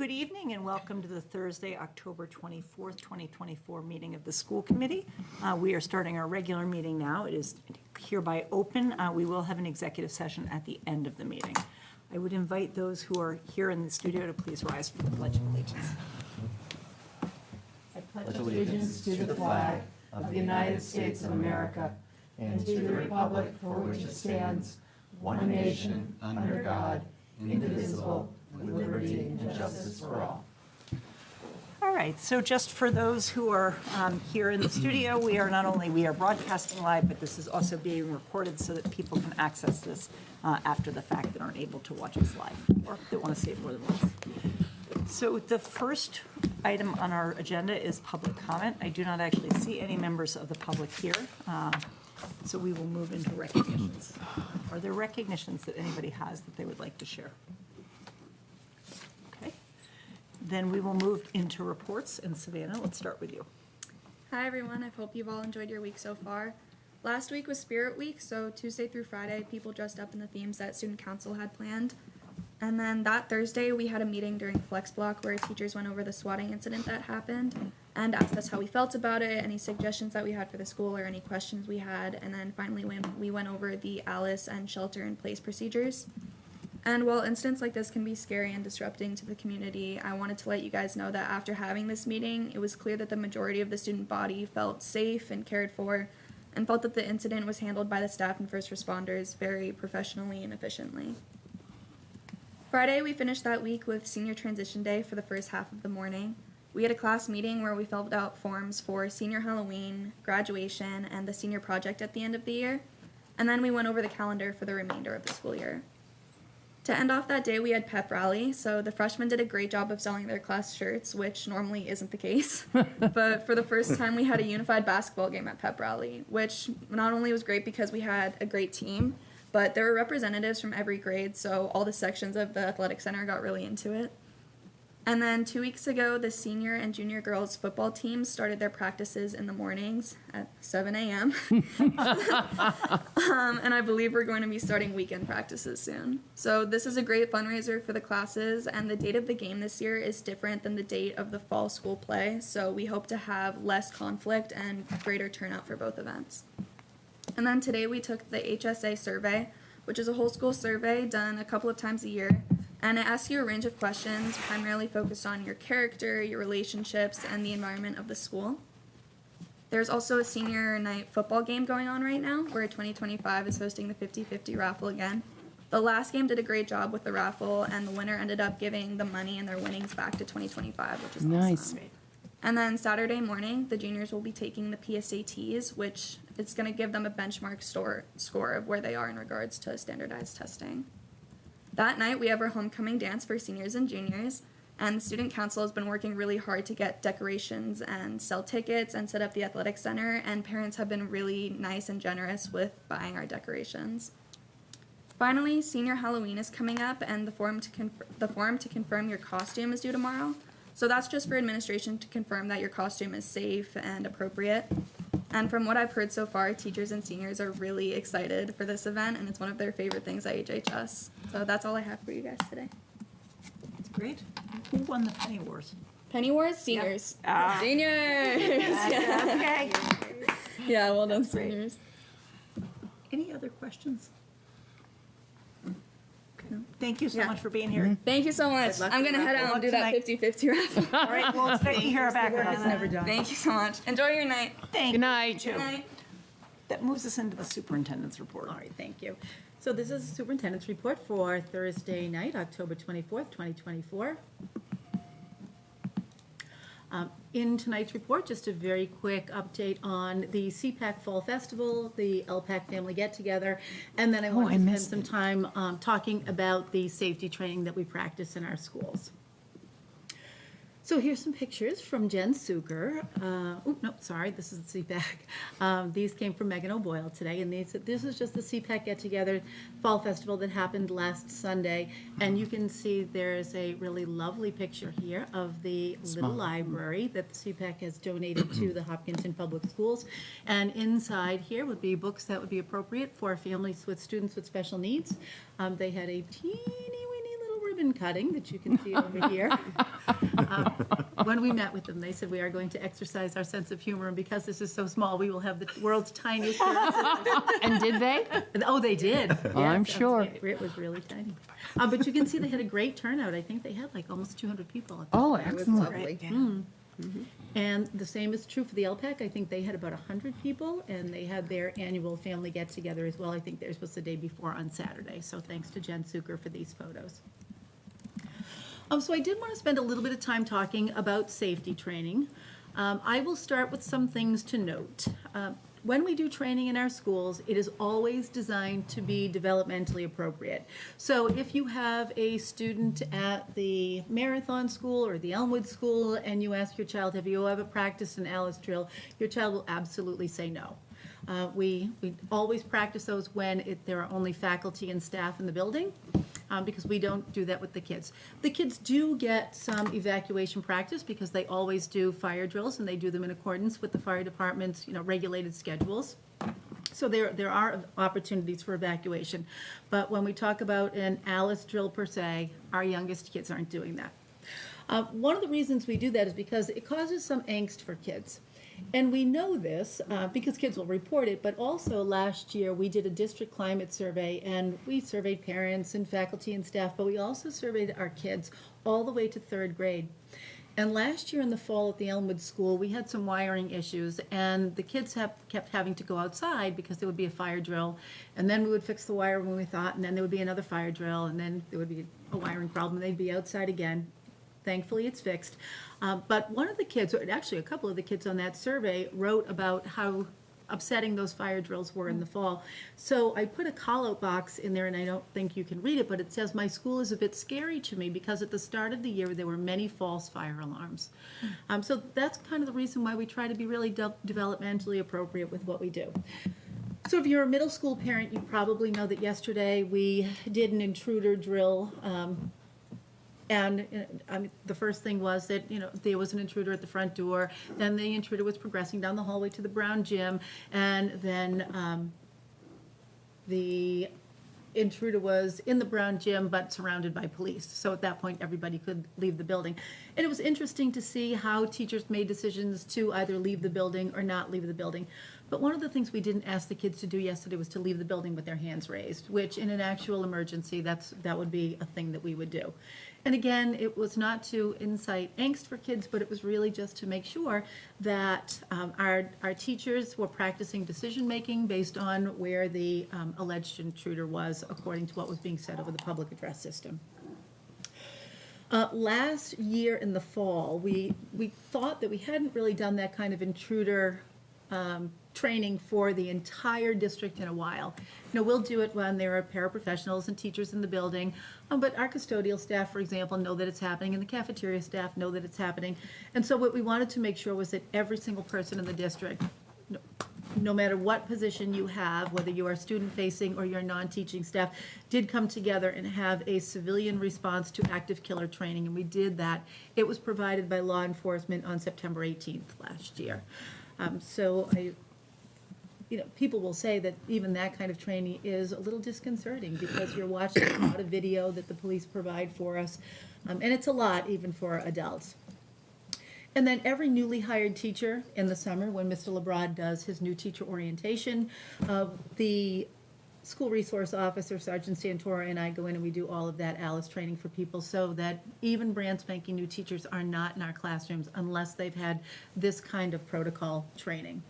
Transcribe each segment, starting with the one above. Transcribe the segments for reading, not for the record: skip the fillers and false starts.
Good evening and welcome to the Thursday, October 24th, 2024 meeting of the school committee. We are starting our regular meeting now. It is hereby open. We will have an executive session at the end of the meeting. I would invite those who are here in the studio to please rise for the Pledge of Allegiance. I pledge allegiance to the flag of the United States of America and to the republic for which it stands, one nation, under God, indivisible, with liberty and justice for all. All right, so just for those who are here in the studio, we are broadcasting live, but this is also being recorded so that people can access this after the fact that aren't able to watch us live or that want to see it more than once. So the first item on our agenda is public comment. I do not actually see any members of the public here, so we will move into recognitions. Are there recognitions that anybody has that they would like to share? Okay. Then we will move into reports. And Savannah, let's start with you. Hi everyone, I hope you've all enjoyed your week so far. Last week was Spirit Week, so Tuesday through Friday, people dressed up in the themes that Student Council had planned. And then that Thursday, we had a meeting during Flex Block where teachers went over the swatting incident that happened and asked us how we felt about it, any suggestions that we had for the school or any questions we had. And then finally, we went over the Alice and shelter-in-place procedures. And while incidents like this can be scary and disrupting to the community, I wanted to let you guys know that after having this meeting, it was clear that the majority of the student body felt safe and cared for and felt that the incident was handled by the staff and first responders very professionally and efficiently. Friday, we finished that week with Senior Transition Day for the first half of the morning. We had a class meeting where we filled out forms for Senior Halloween, graduation, and the senior project at the end of the year. And then we went over the calendar for the remainder of the school year. To end off that day, we had pep rally, so the freshmen did a great job of selling their class shirts, which normally isn't the case. But for the first time, we had a unified basketball game at pep rally, which not only was great because we had a great team, but there were representatives from every grade, so all the sections of the athletic center got really into it. And then 2 weeks ago, the senior and junior girls football teams started their practices in the mornings at 7 a.m. And I believe we're going to be starting weekend practices soon. So this is a great fundraiser for the classes, and the date of the game this year is different than the date of the fall school play, so we hope to have less conflict and greater turnout for both events. And then today we took the HSA survey, which is a whole school survey done a couple of times a year. And it asks you a range of questions, primarily focused on your character, your relationships, and the environment of the school. There's also a senior night football game going on right now, where 2025 is hosting the 50-50 raffle again. The last game did a great job with the raffle, and the winner ended up giving the money and their winnings back to 2025, which is Nice. awesome. And then Saturday morning, the juniors will be taking the PSATs, which is going to give them a benchmark score of where they are in regards to standardized testing. That night, we have our homecoming dance for seniors and juniors, and the student council has been working really hard to get decorations and sell tickets and set up the athletic center, and parents have been really nice and generous with buying our decorations. Finally, senior Halloween is coming up, and the form to confirm your costume is due tomorrow. So that's just for administration to confirm that your costume is safe and appropriate. And from what I've heard so far, teachers and seniors are really excited for this event, and it's one of their favorite things at HHS. So that's all I have for you guys today. That's great. Who won the Penny Wars? Penny Wars, seniors. Ah. Seniors! Okay. Yeah, well done, That's great. seniors. Any other questions? Okay. Thank you so Yeah. much for being here. Thank you so much. I'm going to head out and do that 50-50 raffle. All right, we'll expect to hear back on It's never that. done. Thank you so much. Enjoy your night. Thank Good you. night. Too. Good night. That moves us into the superintendent's report. All right, thank you. So this is the superintendent's report for Thursday night, October 24th, 2024. In tonight's report, just a very quick update on the CPAC Fall Festival, the LPAC Family Get-Together, and then I want I to spend missed some time talking about the safety training that we practice in our schools. So here's some pictures from Jen Suker. This is the CPAC. These came from Megan O'Boyle today, and this is just the CPAC Get-Together Fall Festival that happened last Sunday. And you can see there's a really lovely picture here of the little library that the CPAC has donated to the Hopkinton Public Schools. And inside here would be books that would be appropriate for families with students with special needs. They had a teeny weeny little ribbon ribbon cutting that you can see over here. When we met with them, they said we are going to exercise our sense of humor, and because this is so small, we will have the world's tiniest parent sisters. And did they? Oh, they did. I'm Yes, sure. It was really tiny. But you can see they had a great turnout. I think they had like almost 200 people. Oh, It was excellent. lovely. And the same is true for the LPAC. I think they had about 100 people, and they had their annual family get-together as well. I think theirs was the day before on Saturday, so thanks to Jen Suker for these photos. So I did want to spend a little bit of time talking about safety training. I will start with some things to note. When we do training in our schools, it is always designed to be developmentally appropriate. So if you have a student at the Marathon School or the Elmwood School and you ask your child, have you ever practiced an Alice drill, your child will absolutely say no. We always practice those when there are only faculty and staff in the building, because we don't do that with the kids. The kids do get some evacuation practice because they always do fire drills, and they do them in accordance with the fire department's, regulated schedules. So there are opportunities for evacuation. But when we talk about an Alice drill per se, our youngest kids aren't doing that. One of the reasons we do that is because it causes some angst for kids. And we know this because kids will report it, but also last year we did a district climate survey, and we surveyed parents and faculty and staff, but we also surveyed our kids all the way to 3rd grade. And last year in the fall at the Elmwood School, we had some wiring issues, and the kids kept having to go outside because there would be a fire drill, and then we would fix the wire when we thought, and then there would be another fire drill, and then there would be a wiring problem, and they'd be outside again. Thankfully, it's fixed. But one of the kids, or actually a couple of the kids on that survey, wrote about how upsetting those fire drills were in the fall. So I put a call-out box in there, and I don't think you can read it, but it says, my school is a bit scary to me because at the start of the year, there were many false fire alarms. So that's kind of the reason why we try to be really developmentally appropriate with what we do. So if you're a middle school parent, you probably know that yesterday we did an intruder drill. The first thing was that, there was an intruder at the front door. Then the intruder was progressing down the hallway to the brown gym. And then the intruder was in the brown gym but surrounded by police. So at that point, everybody could leave the building. And it was interesting to see how teachers made decisions to either leave the building or not leave the building. But one of the things we didn't ask the kids to do yesterday was to leave the building with their hands raised, which in an actual emergency, that would be a thing that we would do. And again, it was not to incite angst for kids, but it was really just to make sure that our teachers were practicing decision-making based on where the alleged intruder was, according to what was being said over the public address system. Last year in the fall, we thought that we hadn't really done that kind of intruder training for the entire district in a while. We'll do it when there are paraprofessionals and teachers in the building, but our custodial staff, for example, know that it's happening, and the cafeteria staff know that it's happening. And so what we wanted to make sure was that every single person in the district, no matter what position you have, whether you are student-facing or you're non-teaching staff, did come together and have a civilian response to active killer training, and we did that. It was provided by law enforcement on September 18th last year. People will say that even that kind of training is a little disconcerting because you're watching a lot of video that the police provide for us, and it's a lot even for adults. And then every newly hired teacher in the summer, when Mr. Lebrad does his new teacher orientation, the school resource officer, Sergeant Santora, and I go in and we do all of that Alice training for people so that even brand spanking new teachers are not in our classrooms unless they've had this kind of protocol training.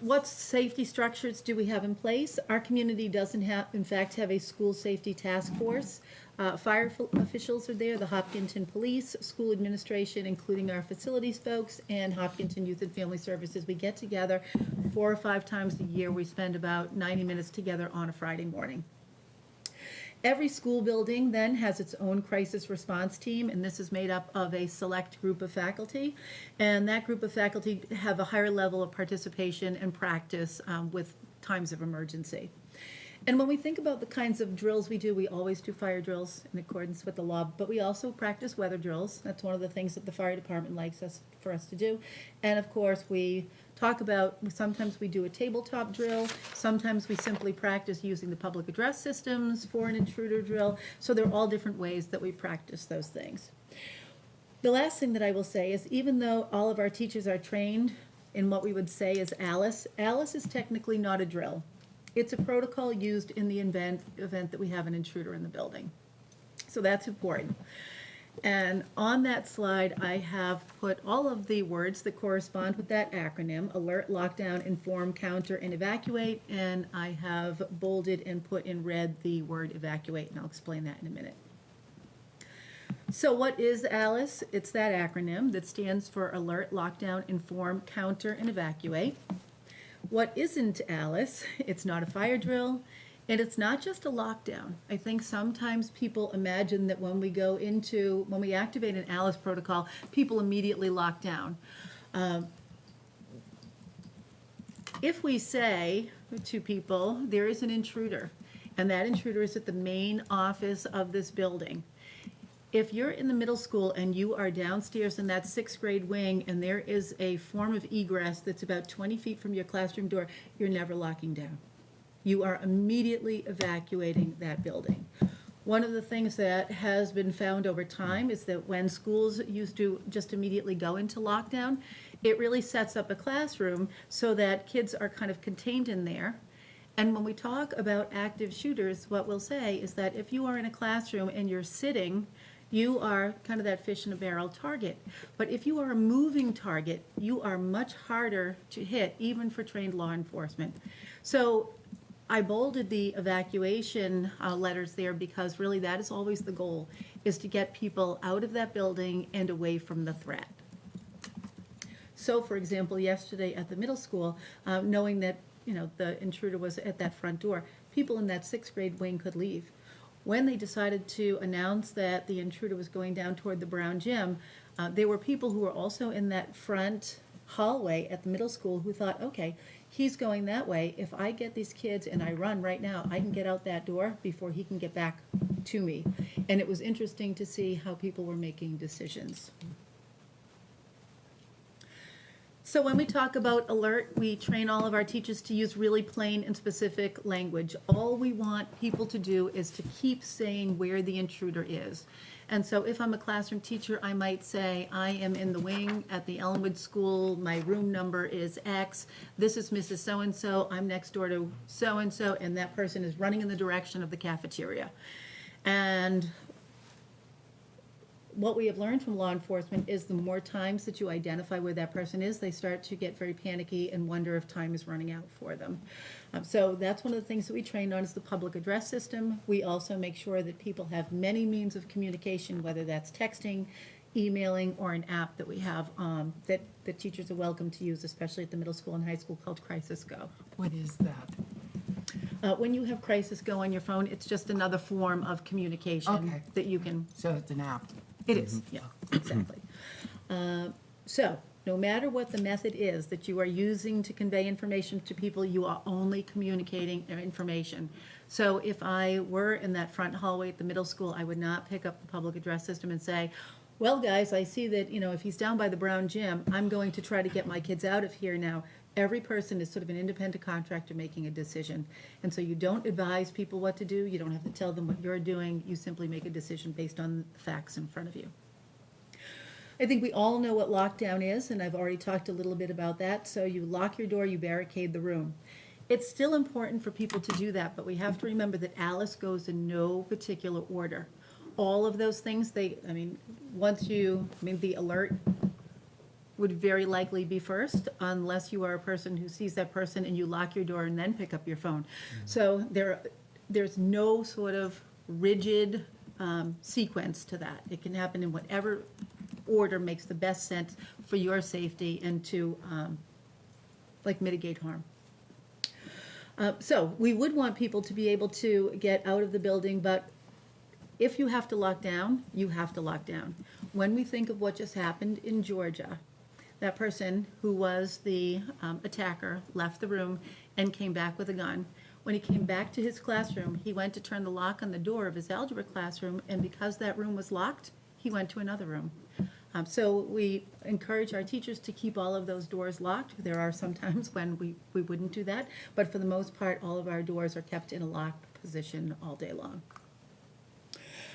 What safety structures do we have in place? Our community doesn't in fact, have a school safety task force. Fire officials are there, the Hopkinton Police, school administration, including our facilities folks, and Hopkinton Youth and Family Services. We get together 4 or 5 times a year. We spend about 90 minutes together on a Friday morning. Every school building then has its own crisis response team, and this is made up of a select group of faculty. And that group of faculty have a higher level of participation and practice with times of emergency. And when we think about the kinds of drills we do, we always do fire drills in accordance with the law, but we also practice weather drills. That's one of the things that the fire department likes for us to do. And of course, we talk about, sometimes we do a tabletop drill, sometimes we simply practice using the public address systems for an intruder drill. So there are all different ways that we practice those things. The last thing that I will say is, even though all of our teachers are trained in what we would say is ALICE, ALICE is technically not a drill. It's a protocol used in the event that we have an intruder in the building. So that's important. And on that slide, I have put all of the words that correspond with that acronym: alert, lockdown, inform, counter, and evacuate. And I have bolded and put in red the word evacuate, and I'll explain that in a minute. So what is ALICE? It's that acronym that stands for alert, lockdown, inform, counter, and evacuate. What isn't ALICE? It's not a fire drill, and it's not just a lockdown. I think sometimes people imagine that when we activate an ALICE protocol, people immediately lock down. If we say to people, there is an intruder, and that intruder is at the main office of this building. If you're in the middle school and you are downstairs in that 6th grade wing and there is a form of egress that's about 20 feet from your classroom door, you're never locking down. You are immediately evacuating that building. One of the things that has been found over time is that when schools used to just immediately go into lockdown, it really sets up a classroom so that kids are kind of contained in there. And when we talk about active shooters, what we'll say is that if you are in a classroom and you're sitting, you are kind of that fish in a barrel target. But if you are a moving target, you are much harder to hit, even for trained law enforcement. So I bolded the evacuation letters there because really that is always the goal, is to get people out of that building and away from the threat. So for example, yesterday at the middle school, knowing that the intruder was at that front door, people in that 6th grade wing could leave. When they decided to announce that the intruder was going down toward the Brown gym, there were people who were also in that front hallway at the middle school who thought, okay, he's going that way. If I get these kids and I run right now, I can get out that door before he can get back to me. And it was interesting to see how people were making decisions. So when we talk about alert, we train all of our teachers to use really plain and specific language. All we want people to do is to keep saying where the intruder is. And so if I'm a classroom teacher, I might say, I am in the wing at the Ellenwood School, my room number is X, this is Mrs. So-and-so, I'm next door to so-and-so, and that person is running in the direction of the cafeteria. And what we have learned from law enforcement is the more times that you identify where that person is, they start to get very panicky and wonder if time is running out for them. So that's one of the things that we train on, is the public address system. We also make sure that people have many means of communication, whether that's texting, emailing, or an app that we have that the teachers are welcome to use, especially at the middle school and high school, called Crisis Go. What is that? When you have Crisis Go on your phone, it's just another form of communication Okay. that you can. So it's an app. It is, yeah, exactly. So, no matter what the method is that you are using to convey information to people, you are only communicating information. So if I were in that front hallway at the middle school, I would not pick up the public address system and say, well, guys, I see that, if he's down by the Brown gym, I'm going to try to get my kids out of here now. Every person is sort of an independent contractor making a decision. And so you don't advise people what to do. You don't have to tell them what you're doing. You simply make a decision based on the facts in front of you. I think we all know what lockdown is, and I've already talked a little bit about that. So you lock your door, you barricade the room. It's still important for people to do that, but we have to remember that ALICE goes in no particular order. All of those things, the alert would very likely be first, unless you are a person who sees that person and you lock your door and then pick up your phone. So there's no sort of rigid sequence to that. It can happen in whatever order makes the best sense for your safety and to mitigate harm. So we would want people to be able to get out of the building, but if you have to lock down, you have to lock down. When we think of what just happened in Georgia, that person who was the attacker left the room and came back with a gun. When he came back to his classroom, he went to turn the lock on the door of his algebra classroom, and because that room was locked, he went to another room. So we encourage our teachers to keep all of those doors locked. There are some times when we wouldn't do that, but for the most part, all of our doors are kept in a locked position all day long.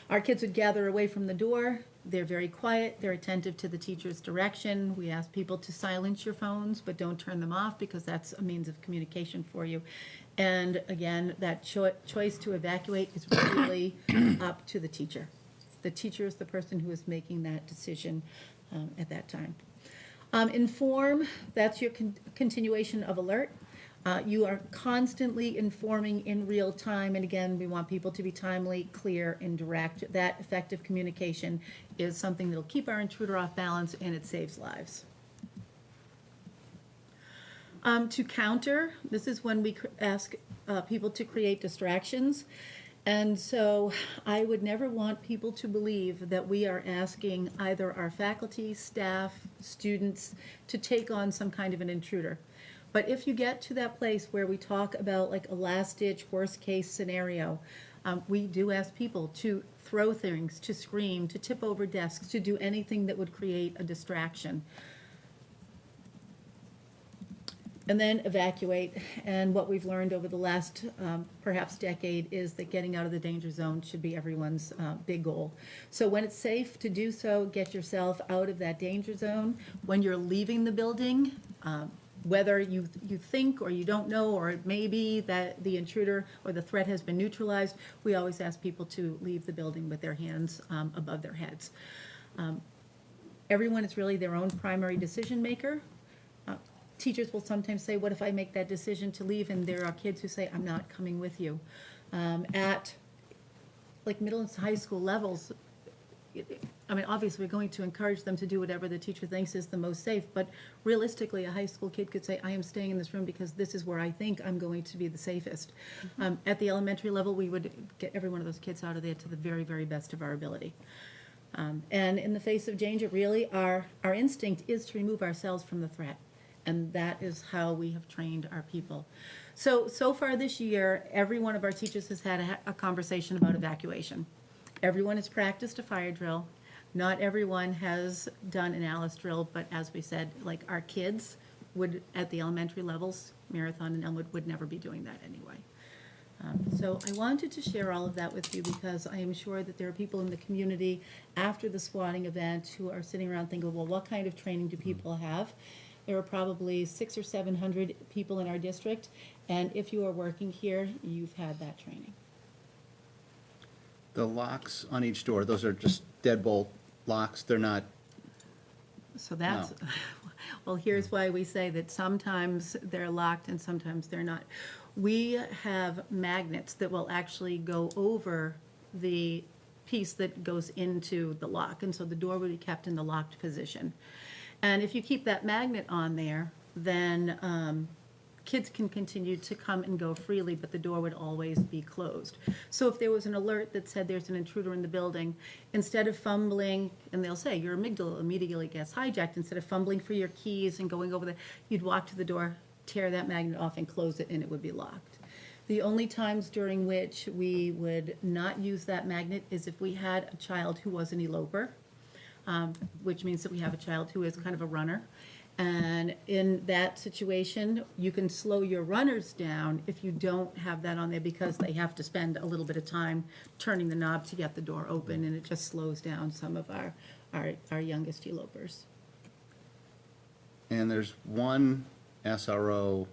Our kids would gather away from the door. They're very quiet. They're attentive to the teacher's direction. We ask people to silence your phones, but don't turn them off because that's a means of communication for you. And again, that choice to evacuate is really up to the teacher. The teacher is the person who is making that decision at that time. Inform, that's your continuation of alert. You are constantly informing in real time, and again, we want people to be timely, clear, and direct. That effective communication is something that'll keep our intruder off balance, and it saves lives. To counter, this is when we ask people to create distractions. And so I would never want people to believe that we are asking either our faculty, staff, students to take on some kind of an intruder. But if you get to that place where we talk about like a last-ditch, worst-case scenario, we do ask people to throw things, to scream, to tip over desks, to do anything that would create a distraction. And then evacuate. And what we've learned over the last perhaps decade is that getting out of the danger zone should be everyone's big goal. So when it's safe to do so, get yourself out of that danger zone. When you're leaving the building, whether you think or you don't know, or it may be that the intruder or the threat has been neutralized, we always ask people to leave the building with their hands above their heads. Everyone is really their own primary decision maker. Teachers will sometimes say, what if I make that decision to leave? And there are kids who say, I'm not coming with you. At like middle and high school levels, I mean, obviously, we're going to encourage them to do whatever the teacher thinks is the most safe, but realistically, a high school kid could say, I am staying in this room because this is where I think I'm going to be the safest. At the elementary level, we would get every one of those kids out of there to the very, very best of our ability. And in the face of danger, really, our instinct is to remove ourselves from the threat. And that is how we have trained our people. So far this year, every one of our teachers has had a conversation about evacuation. Everyone has practiced a fire drill. Not everyone has done an Alice drill, but as we said, like our kids would, at the elementary levels, Marathon and Elmwood would never be doing that anyway. So I wanted to share all of that with you because I am sure that there are people in the community after the swatting event who are sitting around thinking, well, what kind of training do people have? There are probably 600 or 700 people in our district, and if you are working here, you've had that training. The locks on each door, those are just deadbolt locks, they're not, So that's, well, here's why we say that sometimes they're locked and sometimes they're not. We have magnets that will actually go over the piece that goes into the lock, and so the door will be kept in the locked position. And if you keep that magnet on there, then kids can continue to come and go freely, but the door would always be closed. So if there was an alert that said there's an intruder in the building, instead of fumbling, and they'll say your amygdala immediately gets hijacked, instead of fumbling for your keys and going over there, you'd walk to the door, tear that magnet off and close it, and it would be locked. The only times during which we would not use that magnet is if we had a child who was an eloper, which means that we have a child who is kind of a runner. And in that situation, you can slow your runners down if you don't have that on there because they have to spend a little bit of time turning the knob to get the door open, and it just slows down some of our youngest elopers. and there's one SRO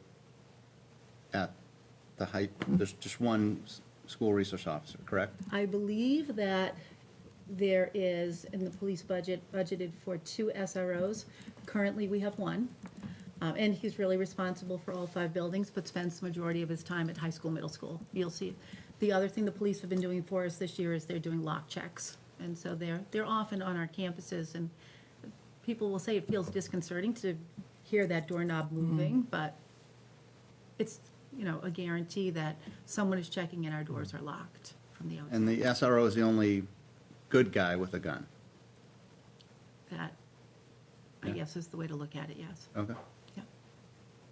at the height, there's just one school resource officer, correct? I believe that there is, in the police budget, budgeted for 2 SROs. Currently, we have 1. And he's really responsible for all 5 buildings, but spends the majority of his time at high school, middle school. You'll see. The other thing the police have been doing for us this year is they're doing lock checks. And so they're often on our campuses, and people will say it feels disconcerting to hear that doorknob moving, but it's, a guarantee that someone is checking and our doors are locked from the outside. And the SRO is the only good guy with a gun, That, I Yeah. guess, is the way to look at it, yes. okay? Yeah.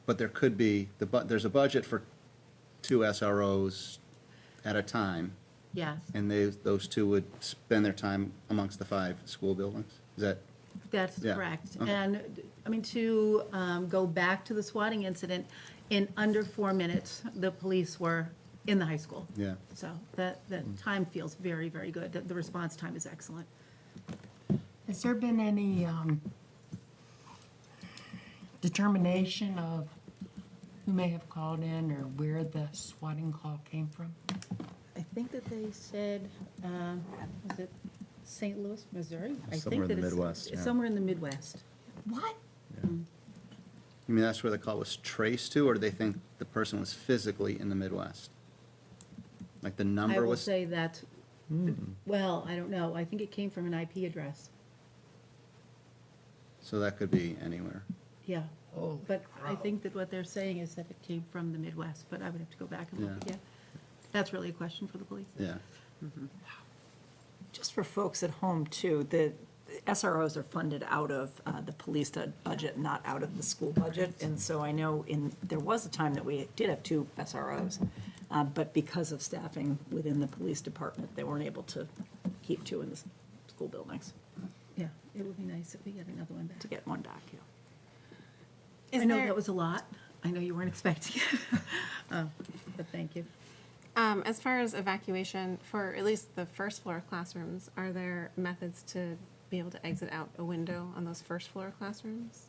But there could be, there's a budget for 2 SROs at a time, Yes, and those 2 would spend their time amongst the 5 school buildings? Is that, that's Yeah, correct. okay. And, I mean, to go back to the swatting incident, in under 4 minutes, the police were in the high school. yeah, So that time feels very, very good. The response time is excellent. Has there been any determination of who may have called in or where the swatting call came from? I think that they said, was it St. Louis, Missouri? I Somewhere think in that the it's- Midwest, it's yeah. somewhere in the Midwest. What? you mean that's where the call was traced to, or do they think the person was physically in the Midwest? Like the I number will was? say that, well, I don't know. I think it came from an IP address. So that could be anywhere. Yeah. Holy But I crow. think that what they're saying is that it came from the Midwest, but I would have to go back and look Yeah. again. That's really a question for the police. Yeah, Just for folks at home, too, the SROs are funded out of the police budget, not out of the school budget. And so I know there was a time that we did have 2 SROs, but because of staffing within the police department, they weren't able to keep 2 in the school buildings, Yeah, it would be nice if we get another one back. to get 1 back, yeah. I know that was a lot. I know you weren't expecting it. But thank you. As far as evacuation, for at least the first floor classrooms, are there methods to be able to exit out a window on those first floor classrooms?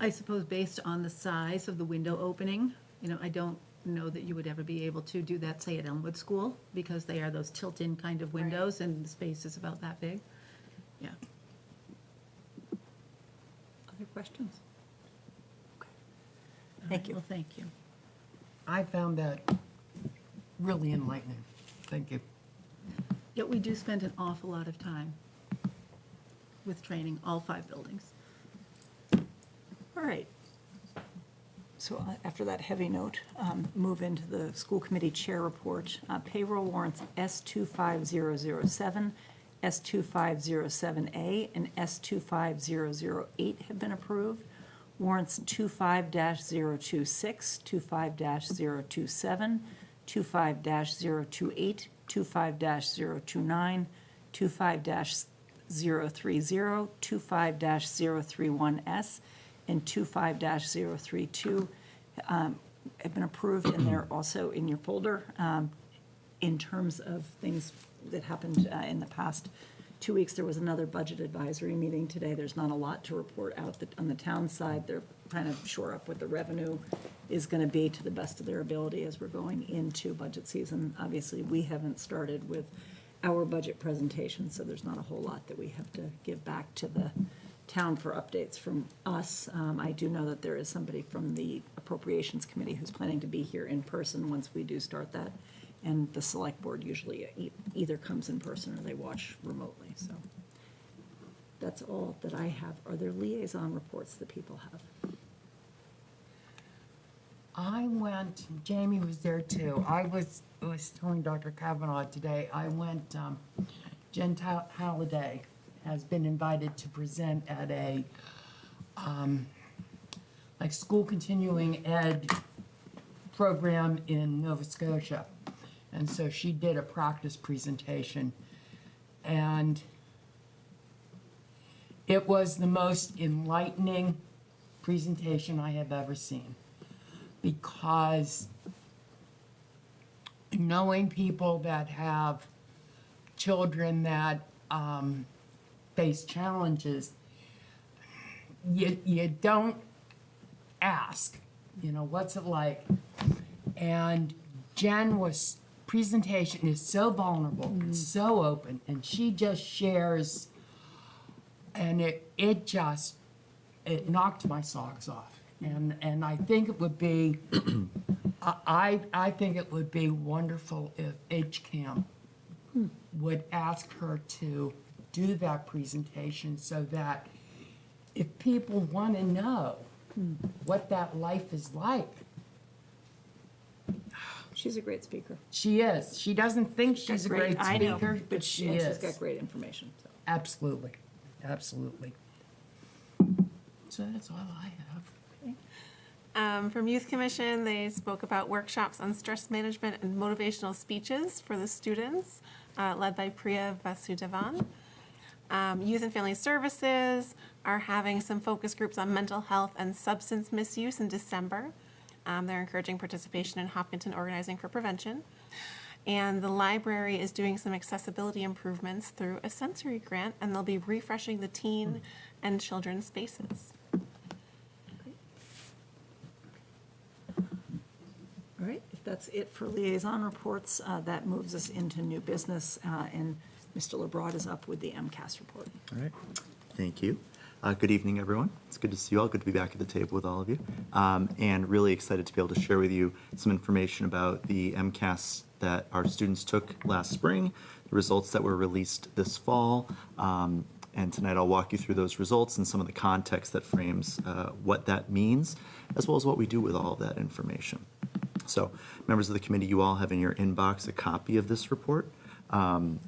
I suppose based on the size of the window opening, I don't know that you would ever be able to do that, say, at Elmwood School, because they are those tilt-in kind of windows, and the space is about that big. Yeah. Other questions? Okay. Thank you. Well, thank you. I found that really enlightening. Thank you. Yet we do spend an awful lot of time with training all 5 buildings. All right. So after that heavy note, move into the school committee chair report. Payroll warrants S25007, S25007A, and S25008 have been approved. Warrants 25-026, 25-027, 25-028, 25-029, 25-030, 25-031S, and 25-032 have been approved, and they're also in your folder. In terms of things that happened in the past 2 weeks, there was another budget advisory meeting today. There's not a lot to report out on the town side. They're trying to shore up what the revenue is going to be to the best of their ability as we're going into budget season. Obviously, we haven't started with our budget presentation, so there's not a whole lot that we have to give back to the town for updates from us. I do know that there is somebody from the Appropriations Committee who's planning to be here in person once we do start that. And the select board usually either comes in person or they watch remotely, so. That's all that I have. Are there liaison reports that people have? I went, Jamie was there too. I was telling Dr. Kavanaugh today, I went, Jen Halliday has been invited to present at a, like school continuing ed program in Nova Scotia. And so she did a practice presentation, and it was the most enlightening presentation I have ever seen, because knowing people that have children that face challenges, you don't ask, what's it like? And Jen's presentation is so vulnerable, it's so open, and she just shares, and it knocked my socks off. And I think it would be, I think it would be wonderful if HCAM would ask her to do that presentation, so that if people want to know what that life is like. She's a great speaker. She is. She doesn't think she's a great I know, speaker, but she she's is. got great information, so. From Youth Commission, they spoke about workshops on stress management and motivational speeches for the students, led by Priya Vasudevan. Youth and Family Services are having some focus groups on mental health and substance misuse in December. They're encouraging participation in Hopkinton Organizing for Prevention. And the library is doing some accessibility improvements through a sensory grant, and they'll be refreshing the teen and children's spaces. All right, if that's it for liaison reports, that moves us into new business, and Mr. LeBrod is up with the MCAS report. All right, thank you. Good evening, everyone. It's good to see you all. Good to be back at the table with all of you. And really excited to be able to share with you some information about the MCAS that our students took last spring, the results that were released this fall. And tonight I'll walk you through those results and some of the context that frames what that means, as well as what we do with all of that information. So, members of the committee, you all have in your inbox a copy of this report. So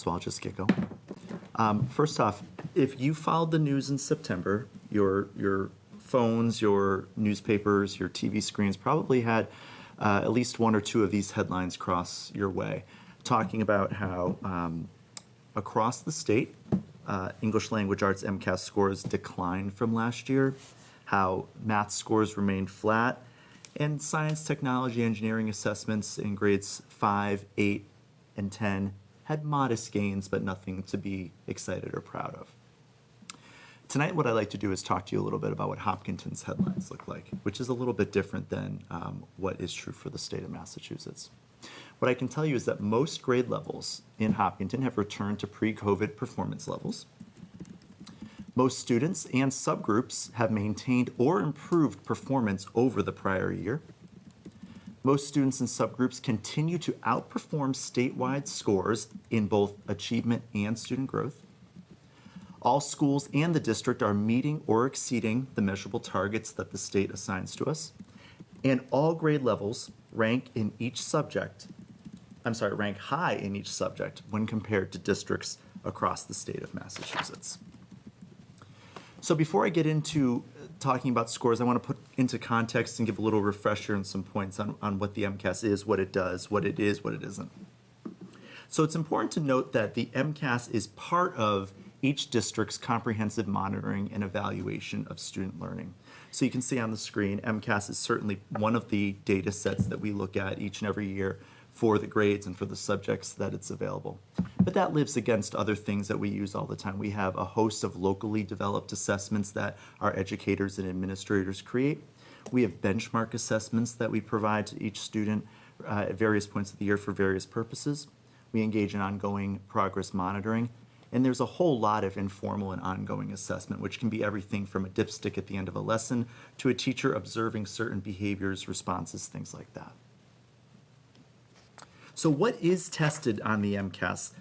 I'll just get going. First off, if you followed the news in September, your phones, your newspapers, your TV screens probably had at least one or two of these headlines cross your way, talking about how across the state, English Language Arts MCAS scores declined from last year, how math scores remained flat, and science, technology, engineering assessments in grades 5, 8, and 10 had modest gains, but nothing to be excited or proud of. Tonight, what I'd like to do is talk to you a little bit about what Hopkinton's headlines look like, which is a little bit different than what is true for the state of Massachusetts. What I can tell you is that most grade levels in Hopkinton have returned to pre-COVID performance levels. Most students and subgroups have maintained or improved performance over the prior year. Most students and subgroups continue to outperform statewide scores in both achievement and student growth. All schools and the district are meeting or exceeding the measurable targets that the state assigns to us. And all grade levels rank high in each subject when compared to districts across the state of Massachusetts. So before I get into talking about scores, I want to put into context and give a little refresher and some points on what the MCAS is, what it does, what it is, what it isn't. So it's important to note that the MCAS is part of each district's comprehensive monitoring and evaluation of student learning. So you can see on the screen, MCAS is certainly one of the data sets that we look at each and every year for the grades and for the subjects that it's available. But that lives against other things that we use all the time. We have a host of locally developed assessments that our educators and administrators create. We have benchmark assessments that we provide to each student at various points of the year for various purposes. We engage in ongoing progress monitoring. And there's a whole lot of informal and ongoing assessment, which can be everything from a dipstick at the end of a lesson to a teacher observing certain behaviors, responses, things like that. So what is tested on the MCAS?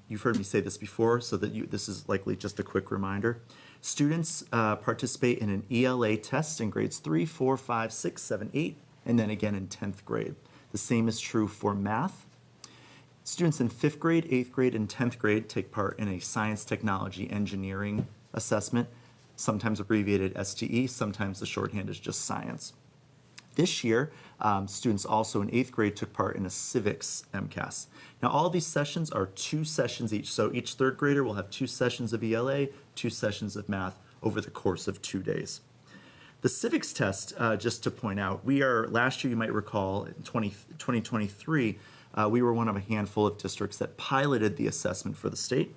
You've heard me say this before, so that this is likely just a quick reminder. Students participate in an ELA test in grades 3, 4, 5, 6, 7, 8, and then again in 10th grade. The same is true for math. Students in 5th grade, 8th grade, and 10th grade take part in a science, technology, engineering assessment, sometimes abbreviated STE, sometimes the shorthand is just science. This year, students also in 8th grade took part in a civics MCAS. Now, all of these sessions are 2 sessions each. So each 3rd grader will have 2 sessions of ELA, 2 sessions of math over the course of 2 days. The civics test, just to point out, last year, you might recall, in 2023, we were one of a handful of districts that piloted the assessment for the state.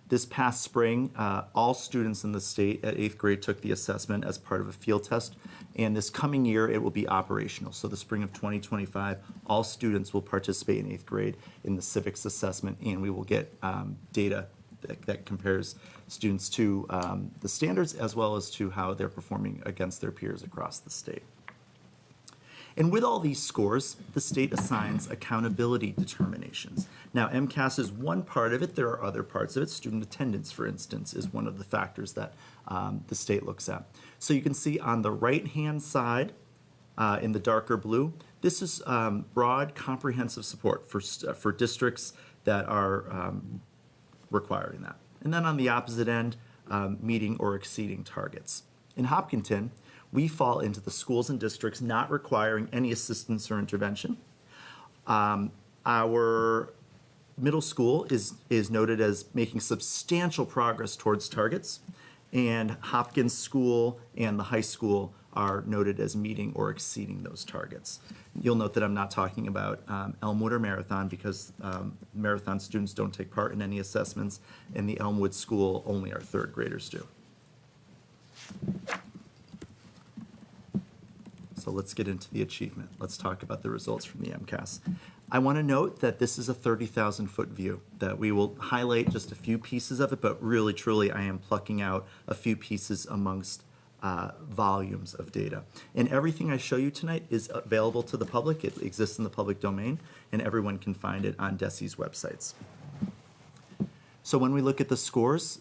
This past spring, all students in the state at 8th grade took the assessment as part of a field test, and this coming year it will be operational. So the spring of 2025, all students will participate in 8th grade in the civics assessment, and we will get data that compares students to the standards as well as to how they're performing against their peers across the state. And with all these scores, the state assigns accountability determinations. Now, MCAS is one part of it. There are other parts of it. Student attendance, for instance, is one of the factors that the state looks at. So you can see on the right-hand side, in the darker blue, this is broad, comprehensive support for districts that are requiring that. And then on the opposite end, meeting or exceeding targets. In Hopkinton, we fall into the schools and districts not requiring any assistance or intervention. Our middle school is noted as making substantial progress towards targets, and Hopkins School and the high school are noted as meeting or exceeding those targets. You'll note that I'm not talking about Elmwood or Marathon because Marathon students don't take part in any assessments, and the Elmwood School, only our third graders do. So let's get into the achievement. Let's talk about the results from the MCAS. I want to note that this is a 30,000-foot view, that we will highlight just a few pieces of it, but really, truly, I am plucking out a few pieces amongst volumes of data. And everything I show you tonight is available to the public. It exists in the public domain, and everyone can find it on DESE's websites. So when we look at the scores,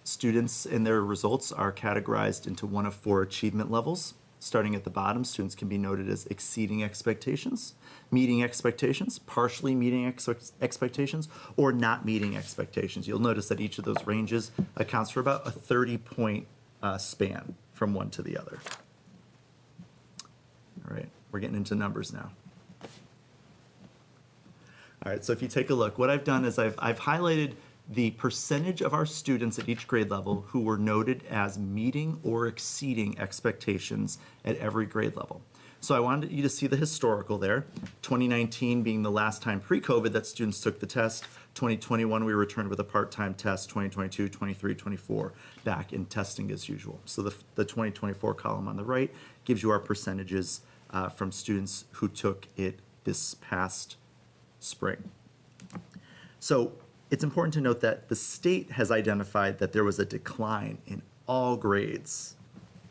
students and their results are categorized into one of 4 achievement levels. Starting at the bottom, students can be noted as exceeding expectations, meeting expectations, partially meeting expectations, or not meeting expectations. You'll notice that each of those ranges accounts for about a 30-point span from one to the other. All right, we're getting into numbers now. All right, so if you take a look, what I've done is I've highlighted the percentage of our students at each grade level who were noted as meeting or exceeding expectations at every grade level. So I wanted you to see the historical there, 2019 being the last time pre-COVID that students took the test, 2021 we returned with a part-time test, 2022, 23, 24 back in testing as usual. So the 2024 column on the right gives you our percentages from students who took it this past spring. So it's important to note that the state has identified that there was a decline in all grades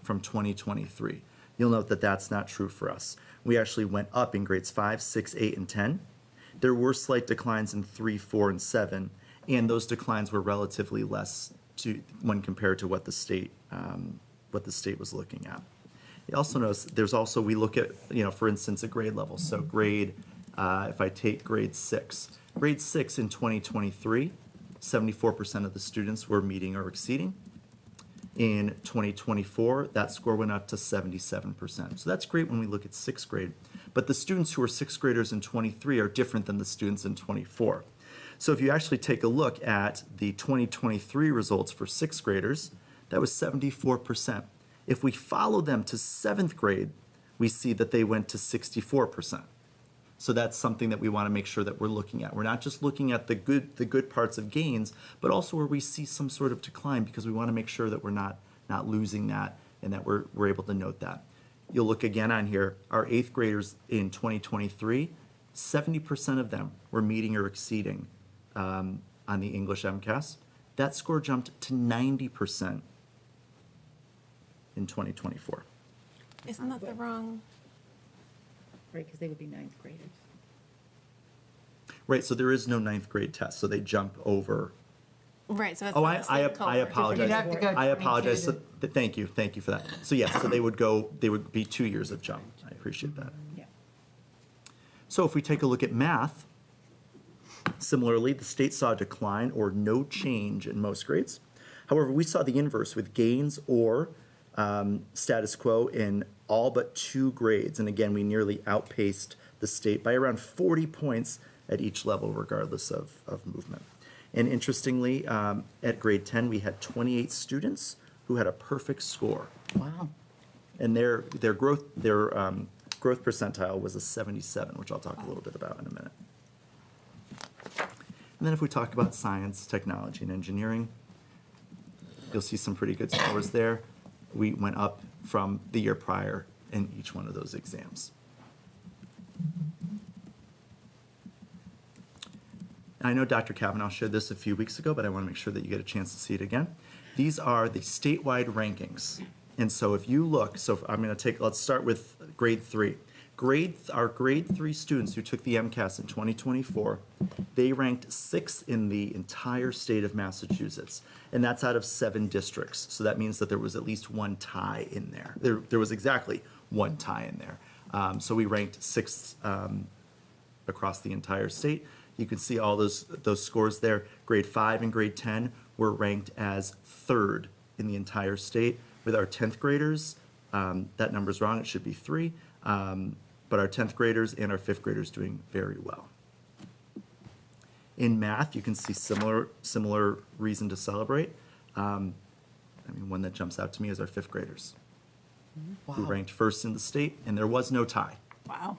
from 2023. You'll note that that's not true for us. We actually went up in grades 5, 6, 8, and 10. There were slight declines in 3, 4, and 7, and those declines were relatively less when compared to what the state was looking at. You also notice there's also, we look at, for instance, a grade level. So if I take grade 6, grade 6 in 2023, 74% of the students were meeting or exceeding. In 2024, that score went up to 77%. So that's great when we look at 6th grade. But the students who are 6th graders in 23 are different than the students in 24. So if you actually take a look at the 2023 results for 6th graders, that was 74%. If we follow them to 7th grade, we see that they went to 64%. So that's something that we want to make sure that we're looking at. We're not just looking at the good parts of gains, but also where we see some sort of decline, because we want to make sure that we're not losing that and that we're able to note that. You'll look again on here, our 8th graders in 2023, 70% of them were meeting or exceeding on the English MCAS. That score jumped to 90% in 2024. Isn't that the wrong? Right, because they would be 9th graders. Right, so there is no 9th grade test, so they jump over. Right, so it's Oh, not the same I cohort. apologize. You'd have to go I apologize. 22 So, thank you for that. So yes, so they would be 2 years of jump. I appreciate that. Yeah. So if we take a look at math, similarly, the state saw a decline or no change in most grades. However, we saw the inverse with gains or status quo in all but 2 grades. And again, we nearly outpaced the state by around 40 points at each level, regardless of movement. And interestingly, at grade 10, we had 28 students who had a perfect score. Wow. And their growth percentile was a 77, which I'll talk a little bit about in a minute. And then if we talk about science, technology, and engineering, you'll see some pretty good scores there. We went up from the year prior in each one of those exams. I know Dr. Kavanaugh showed this a few weeks ago, but I want to make sure that you get a chance to see it again. These are the statewide rankings. And so if you look, let's start with grade 3. Our grade 3 students who took the MCAS in 2024, they ranked 6th in the entire state of Massachusetts. And that's out of 7 districts. So that means that there was at least one tie in there. There was exactly one tie in there. So we ranked 6th across the entire state. You can see all those scores there. Grade 5 and grade 10 were ranked as 3rd in the entire state, with our 10th graders That number's wrong, it should be 3. But our 10th graders and our 5th graders doing very well. In math, you can see similar reason to celebrate. One that jumps out to me is our 5th graders, who Wow. ranked first in the state, and there was no tie. Wow.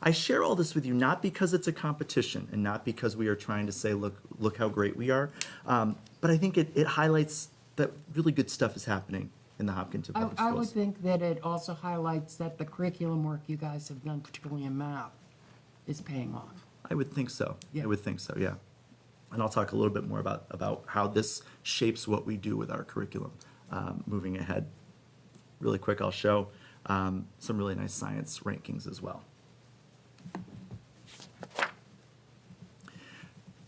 I share all this with you not because it's a competition and not because we are trying to say, look how great we are, but I think it highlights that really good stuff is happening in the Hopkinton Public I would Schools. think that it also highlights that the curriculum work you guys have done, particularly in math, is paying off. I would think so. Yeah. I would think so, yeah. And I'll talk a little bit more about how this shapes what we do with our curriculum moving ahead. Really quick, I'll show some really nice science rankings as well.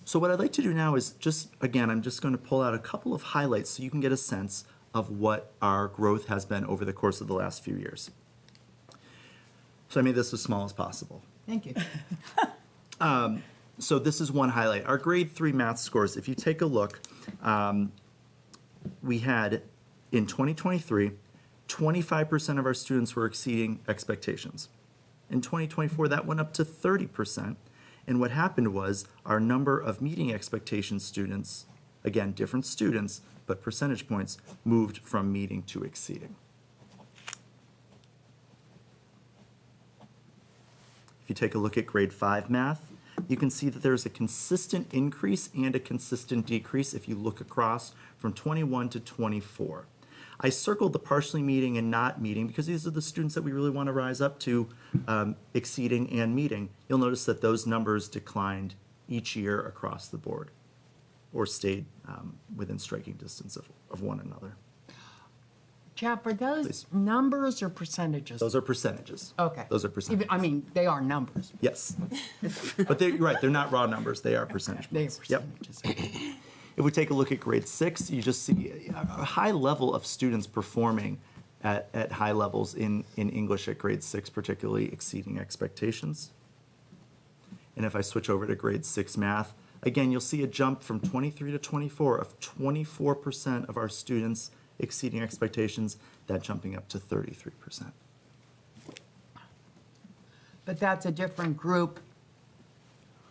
So what I'd like to do now is I'm just going to pull out a couple of highlights so you can get a sense of what our growth has been over the course of the last few years. So I made this as small as possible. Thank you. So this is one highlight. Our grade 3 math scores, if you take a look, we had in 2023, 25% of our students were exceeding expectations. In 2024, that went up to 30%. And what happened was our number of meeting expectations students, again, different students, but percentage points, moved from meeting to exceeding. If you take a look at grade 5 math, you can see that there's a consistent increase and a consistent decrease if you look across from 21 to 24. I circled the partially meeting and not meeting because these are the students that we really want to rise up to exceeding and meeting. You'll notice that those numbers declined each year across the board or stayed within striking distance of one another. Jeff, are those Please. numbers or percentages? Those are percentages. Okay. Those are percentages. They are numbers. Yes. But you're right, they're not raw numbers, they are percentage They are points. Yep. percentages. If we take a look at grade 6, you just see a high level of students performing at high levels in English at grade 6, particularly exceeding expectations. And if I switch over to grade 6 math, again, you'll see a jump from 23 to 24 of 24% of our students exceeding expectations, that jumping up to 33%. But that's a different group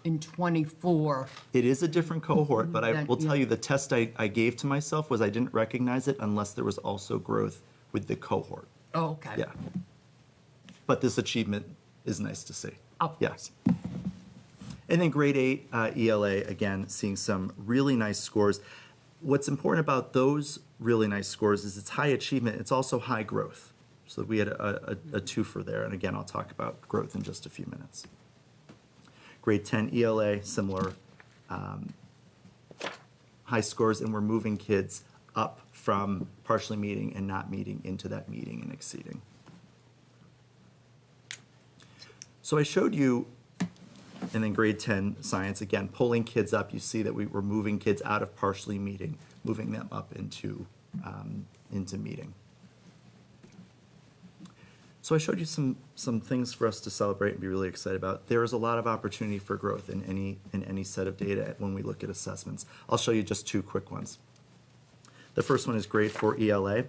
in 24. It is a different cohort, but I That- will tell yeah. you the test I gave to myself was I didn't recognize it unless there was also growth with the cohort. Oh, okay. Yeah. But this achievement is nice to see. Of Yeah. course. And then grade 8 ELA, again, seeing some really nice scores. What's important about those really nice scores is it's high achievement, it's also high growth. So we had a twofer there, and again, I'll talk about growth in just a few minutes. Grade 10 ELA, similar high scores, and we're moving kids up from partially meeting and not meeting into that meeting and exceeding. So I showed you, and then grade 10 science, again, pulling kids up, you see that we were moving kids out of partially meeting, moving them up into meeting. So I showed you some things for us to celebrate and be really excited about. There is a lot of opportunity for growth in any set of data when we look at assessments. I'll show you just 2 quick ones. The first one is grade 4 ELA.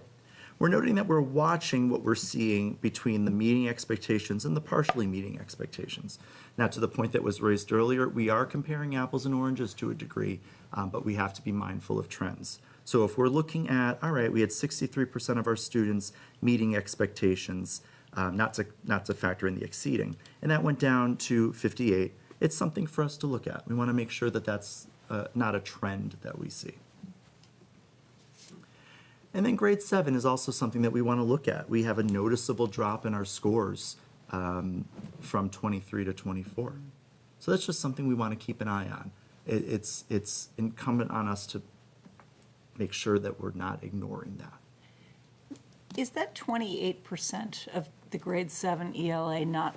We're noting that we're watching what we're seeing between the meeting expectations and the partially meeting expectations. Now, to the point that was raised earlier, we are comparing apples and oranges to a degree, but we have to be mindful of trends. So if we're looking at, all right, we had 63% of our students meeting expectations, not to factor in the exceeding, and that went down to 58. It's something for us to look at. We want to make sure that that's not a trend that we see. And then grade 7 is also something that we want to look at. We have a noticeable drop in our scores from 23 to 24. So that's just something we want to keep an eye on. It's incumbent on us to make sure that we're not ignoring that. Is that 28% of the grade 7 ELA not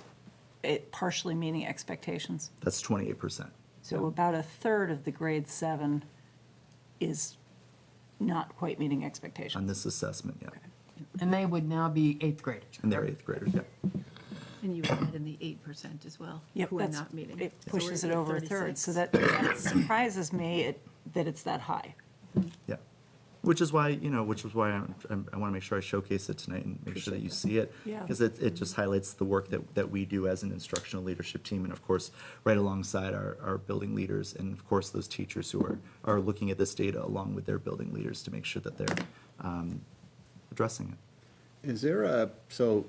partially meeting expectations? That's 28%. So about a third of the grade 7 is not quite meeting expectations. On this assessment, yeah. And they would now be 8th graders. And they're 8th graders, yeah. And you add in the 8% as well, Yep, who are that's, not meeting. it So we're pushes it at over a third, so 36. that surprises me that it's that high. Yeah. Which is why, I want to make sure I showcase it tonight and make sure that you see it. Yeah. Because it just highlights the work that we do as an instructional leadership team, and of course, right alongside our building leaders, and of course, those teachers who are looking at this data along with their building leaders to make sure that they're addressing it. Is there so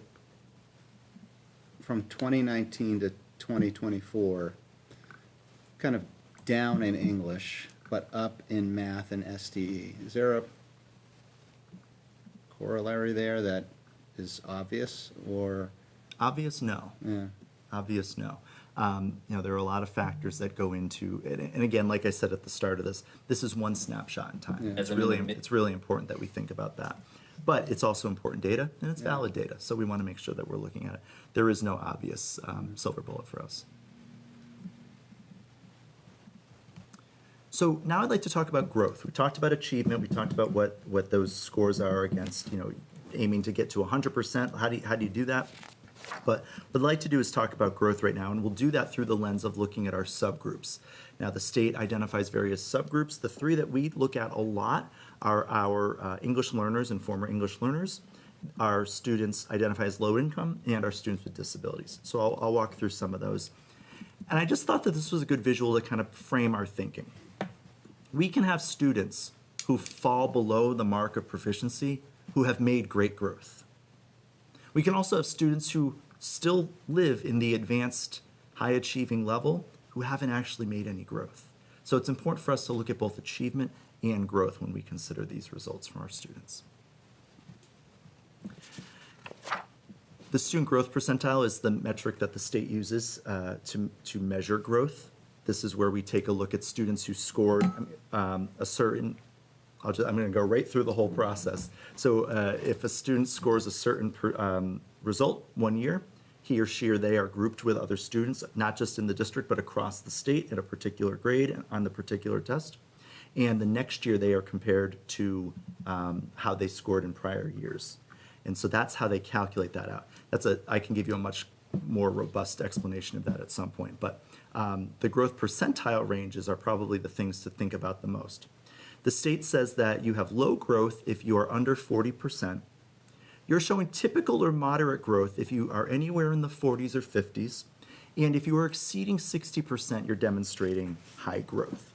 from 2019 to 2024, kind of down in English, but up in math and STE? Is there a corollary there that is obvious, or? Obvious, no. Yeah. Obvious, no. There are a lot of factors that go into it. And again, like I said at the start of this is one snapshot in time. Yeah. It's really important that we think about that. But it's also important data, and it's valid data. So we want to make sure that we're looking at it. There is no obvious silver bullet for us. So now I'd like to talk about growth. We talked about achievement. We talked about what those scores are against, aiming to get to 100%. How do you do that? But what I'd like to do is talk about growth right now, and we'll do that through the lens of looking at our subgroups. Now, the state identifies various subgroups. The three that we look at a lot are our English learners and former English learners, our students identify as low income, and our students with disabilities. So I'll walk through some of those. And I just thought that this was a good visual to kind of frame our thinking. We can have students who fall below the mark of proficiency who have made great growth. We can also have students who still live in the advanced high achieving level who haven't actually made any growth. So it's important for us to look at both achievement and growth when we consider these results from our students. The student growth percentile is the metric that the state uses to measure growth. This is where we take a look at students who scored a certain, I'm going to go right through the whole process. So if a student scores a certain result one year, he or she or they are grouped with other students, not just in the district, but across the state at a particular grade on the particular test. And the next year they are compared to how they scored in prior years. And so that's how they calculate that out. I can give you a much more robust explanation of that at some point. But the growth percentile ranges are probably the things to think about the most. The state says that you have low growth if you are under 40%. You're showing typical or moderate growth if you are anywhere in the 40s or 50s. And if you are exceeding 60%, you're demonstrating high growth.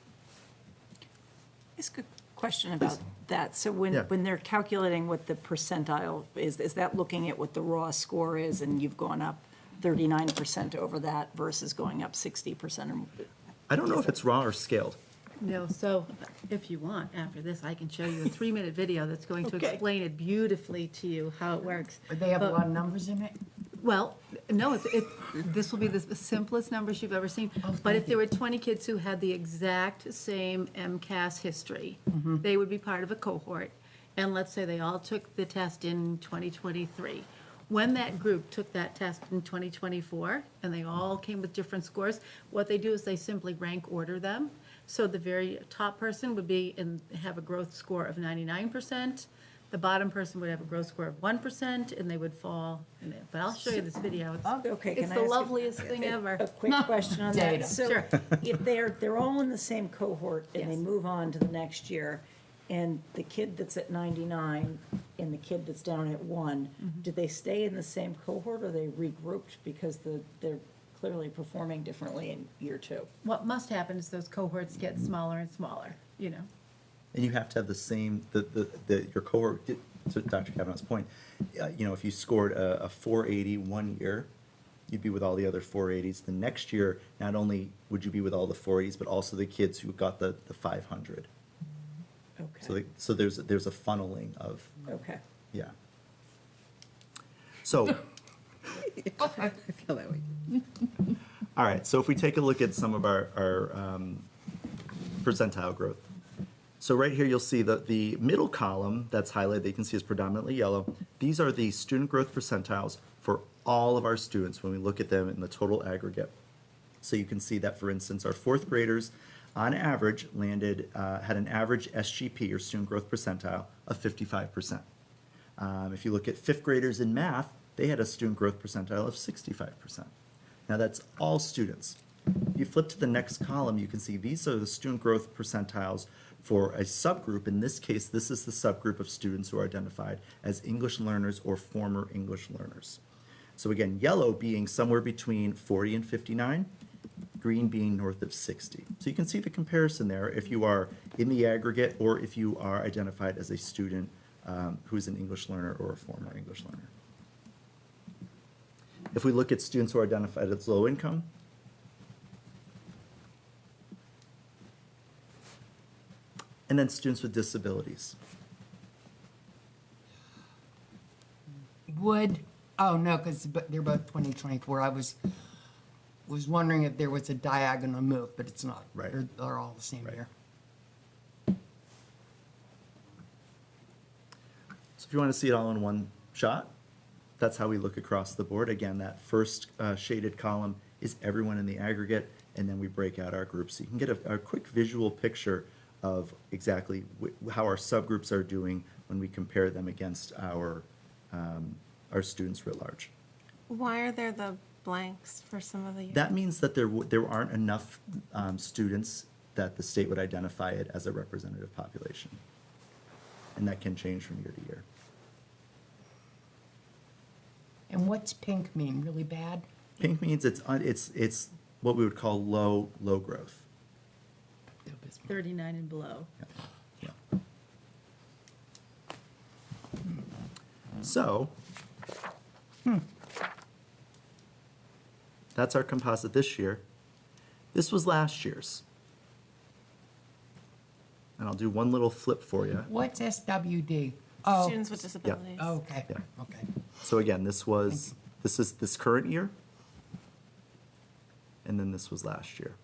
Ask a question about that. So Yeah. when they're calculating what the percentile is that looking at what the raw score is, and you've gone up 39% over that versus going up 60%? I don't know if it's raw or scaled. No, so if you want, after this, I can show you a 3-minute video that's going to Okay. explain it beautifully to you, how it works. They have a But- lot of numbers in it? Well, no, this will be the simplest numbers you've ever seen. But if there were 20 kids who had the exact same MCAS history, they would be part of a cohort. And let's say they all took the test in 2023. When that group took that test in 2024, and they all came with different scores, what they do is they simply rank order them. So the very top person would have a growth score of 99%. The bottom person would have a growth score of 1%, and they would fall in there. But I'll show you this video. Okay, It's can I the ask loveliest thing ever. a quick question on Data. that? So Sure. if they're all in the same cohort and they Yes. move on to the next year, and the kid that's at 99 and the kid that's down at 1, do they stay in the same cohort, or are they regrouped because they're clearly performing differently in year 2? What must happen is those cohorts get smaller and smaller, And you have to have the same, your cohort, to Dr. Kavanaugh's point, if you scored a 480 one year, you'd be with all the other 480s. The next year, not only would you be with all the 480s, but also the kids who got the 500. Okay, So there's a funneling of, okay. yeah. So, I feel that way. all right, so if we take a look at some of our percentile growth. So right here, you'll see the middle column that's highlighted that you can see is predominantly yellow. These are the student growth percentiles for all of our students when we look at them in the total aggregate. So you can see that, for instance, our 4th graders, on average, had an average SGP, or student growth percentile, of 55%. If you look at 5th graders in math, they had a student growth percentile of 65%. Now that's all students. If you flip to the next column, you can see these are the student growth percentiles for a subgroup. In this case, this is the subgroup of students who are identified as English learners or former English learners. So again, yellow being somewhere between 40 and 59, green being north of 60. So you can see the comparison there if you are in the aggregate or if you are identified as a student who's an English learner or a former English learner. If we look at students who are identified as low income, and then students with disabilities. Oh, no, because they're both 2024. I was wondering if there was a diagonal move, but it's not. Right. They're all the same Right. year. So if you want to see it all in one shot, that's how we look across the board. Again, that first shaded column is everyone in the aggregate, and then we break out our groups. So you can get a quick visual picture of exactly how our subgroups are doing when we compare them against our students writ large. Why are there the blanks for some of the? That means that there aren't enough students that the state would identify it as a representative population. And that can change from year to year. And what's pink mean? Really bad? Pink means it's what we would call low growth. 39 and below. Yeah. So, that's our composite this year. This was last year's. And I'll do one little flip for you. What's SWD? Oh, Students with disabilities. okay, Yeah. okay. So again, this is this current year. And then this was last year.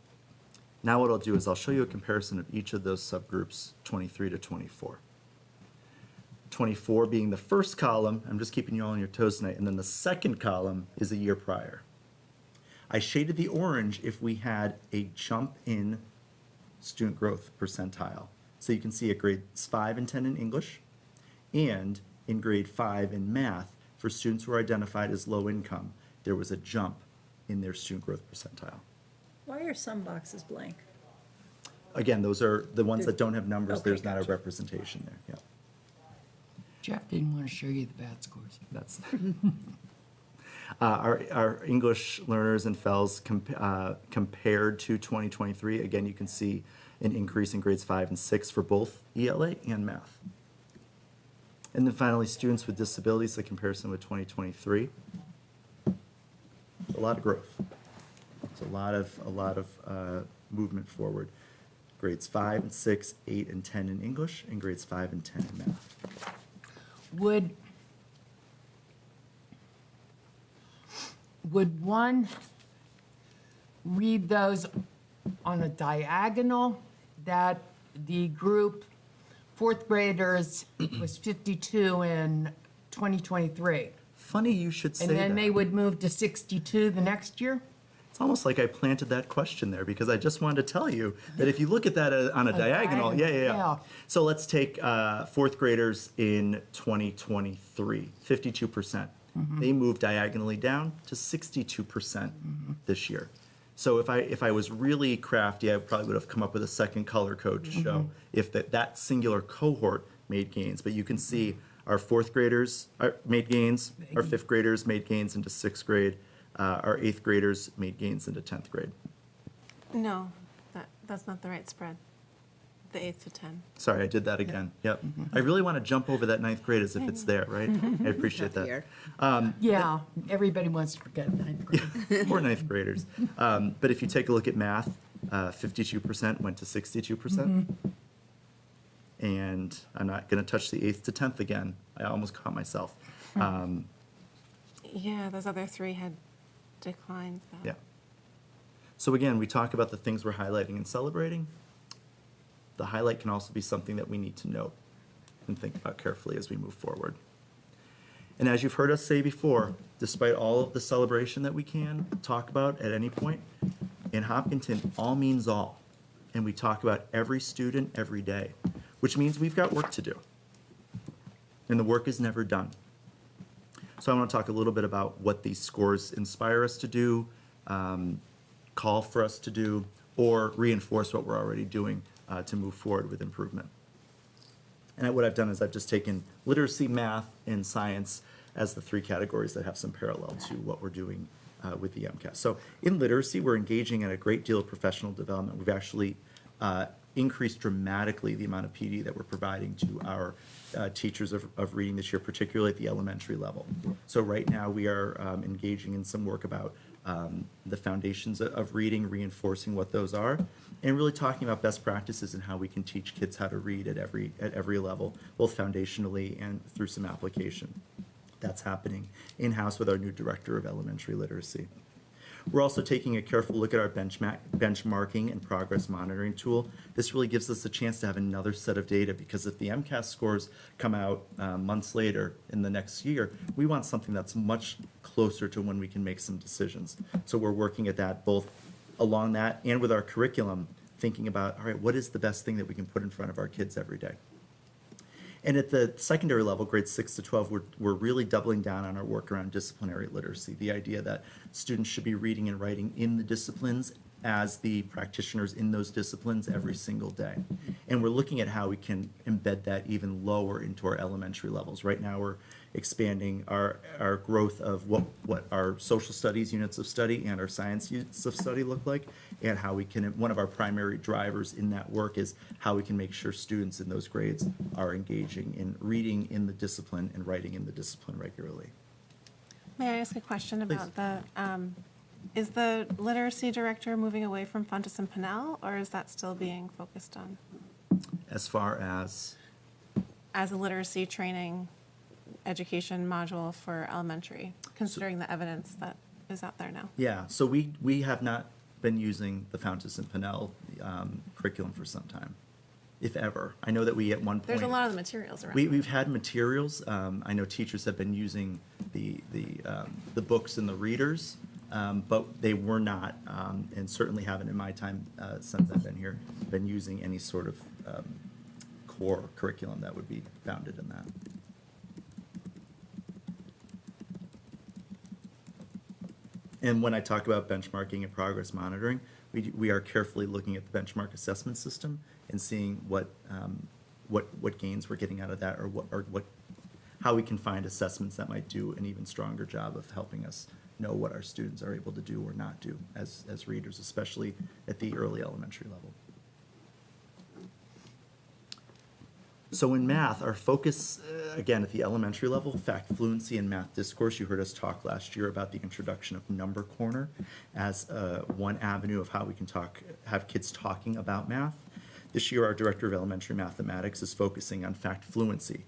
Now what I'll do is I'll show you a comparison of each of those subgroups, 23 to 24. 24 being the first column, I'm just keeping you all on your toes tonight, and then the second column is a year prior. I shaded the orange if we had a jump in student growth percentile. So you can see at grades 5 and 10 in English, and in grade 5 in math, for students who are identified as low income, there was a jump in their student growth percentile. Why are some boxes blank? Again, those are the ones that don't have numbers, Okay, there's not a gotcha. representation there, yeah. Jeff didn't want to show you the bad scores. That's our English learners and FELS compared to 2023. Again, you can see an increase in grades 5 and 6 for both ELA and math. And then finally, students with disabilities, the comparison with 2023. A lot of growth. It's a lot of movement forward. Grades 5 and 6, 8 and 10 in English, and grades 5 and 10 in math. Would one read those on a diagonal, that the group fourth graders was 52 in 2023? Funny you should say And then that. they would move to 62 the next year? It's almost like I planted that question there because I just wanted to tell you that if you look at that on a diagonal, diagonal, yeah. So let's take fourth graders in 2023, 52%. They moved diagonally down to 62% this year. So if I was really crafty, I probably would have come up with a second color code to show if that singular cohort made gains. But you can see our fourth graders made gains, our fifth graders made gains into sixth grade, our eighth graders made gains into 10th grade. No, that's not the right spread. The 8th to 10. Sorry, I did that again. Yep. I really want to jump over that ninth grade as if it's there, right? I appreciate that. Here. Yeah, everybody wants to forget ninth grade. Or ninth graders. But if you take a look at math, 52% went to 62%. And I'm not going to touch the 8th to 10th again. I almost caught myself. Yeah, those other 3 had declines though. Yeah. So again, we talk about the things we're highlighting and celebrating. The highlight can also be something that we need to note and think about carefully as we move forward. And as you've heard us say before, despite all of the celebration that we can talk about at any point, in Hopkinton, all means all. And we talk about every student every day, which means we've got work to do. And the work is never done. So I want to talk a little bit about what these scores inspire us to do, call for us to do, or reinforce what we're already doing to move forward with improvement. And what I've done is I've just taken literacy, math, and science as the three categories that have some parallel to what we're doing with the MCAS. So in literacy, we're engaging in a great deal of professional development. We've actually increased dramatically the amount of PD that we're providing to our teachers of reading this year, particularly at the elementary level. So right now, we are engaging in some work about the foundations of reading, reinforcing what those are, and really talking about best practices and how we can teach kids how to read at every level, both foundationally and through some application. That's happening in-house with our new director of elementary literacy. We're also taking a careful look at our benchmarking and progress monitoring tool. This really gives us a chance to have another set of data, because if the MCAS scores come out months later in the next year, we want something that's much closer to when we can make some decisions. So we're working at that both along that and with our curriculum, thinking about, all right, what is the best thing that we can put in front of our kids every day? And at the secondary level, grades 6 to 12, we're really doubling down on our work around disciplinary literacy, the idea that students should be reading and writing in the disciplines as the practitioners in those disciplines every single day. And we're looking at how we can embed that even lower into our elementary levels. Right now, we're expanding our growth of what our social studies units of study and our science units of study look like, and how we can, one of our primary drivers in that work is how we can make sure students in those grades are engaging in reading in the discipline and writing in the discipline regularly. May I ask a question about is the literacy director moving away from Fountas and Pinnell, or is that still being focused on As far as, as a literacy training education module for elementary, considering the evidence that is out there now? yeah, so we have not been using the Fountas and Pinnell curriculum for some time, if ever. I know that we at one point. There's a lot of the materials around. We've had materials. I know teachers have been using the books and the readers, but they were not, and certainly haven't in my time since I've been here, been using any sort of core curriculum that would be founded in that. And when I talk about benchmarking and progress monitoring, we are carefully looking at the benchmark assessment system and seeing what gains we're getting out of that, or how we can find assessments that might do an even stronger job of helping us know what our students are able to do or not do as readers, especially at the early elementary level. So in math, our focus, again, at the elementary level, fact fluency and math discourse. You heard us talk last year about the introduction of Number Corner as one avenue of how we can have kids talking about math. This year, our director of elementary mathematics is focusing on fact fluency.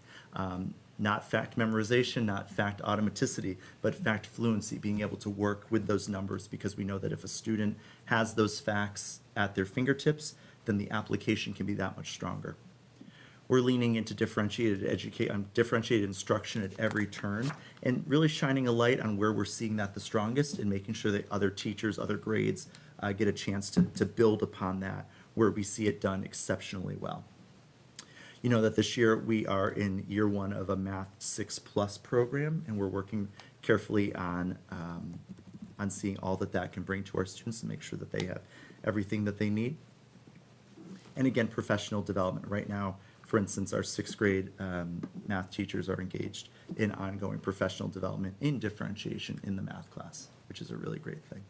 Not fact memorization, not fact automaticity, but fact fluency, being able to work with those numbers, because we know that if a student has those facts at their fingertips, then the application can be that much stronger. We're leaning into differentiated instruction at every turn, and really shining a light on where we're seeing that the strongest, and making sure that other teachers, other grades get a chance to build upon that where we see it done exceptionally well. You know that this year we are in year one of a Math 6+ program, and we're working carefully on seeing all that can bring to our students and make sure that they have everything that they need. And again, professional development. Right now, for instance, our 6th grade math teachers are engaged in ongoing professional development in differentiation in the math class, which is a really great thing.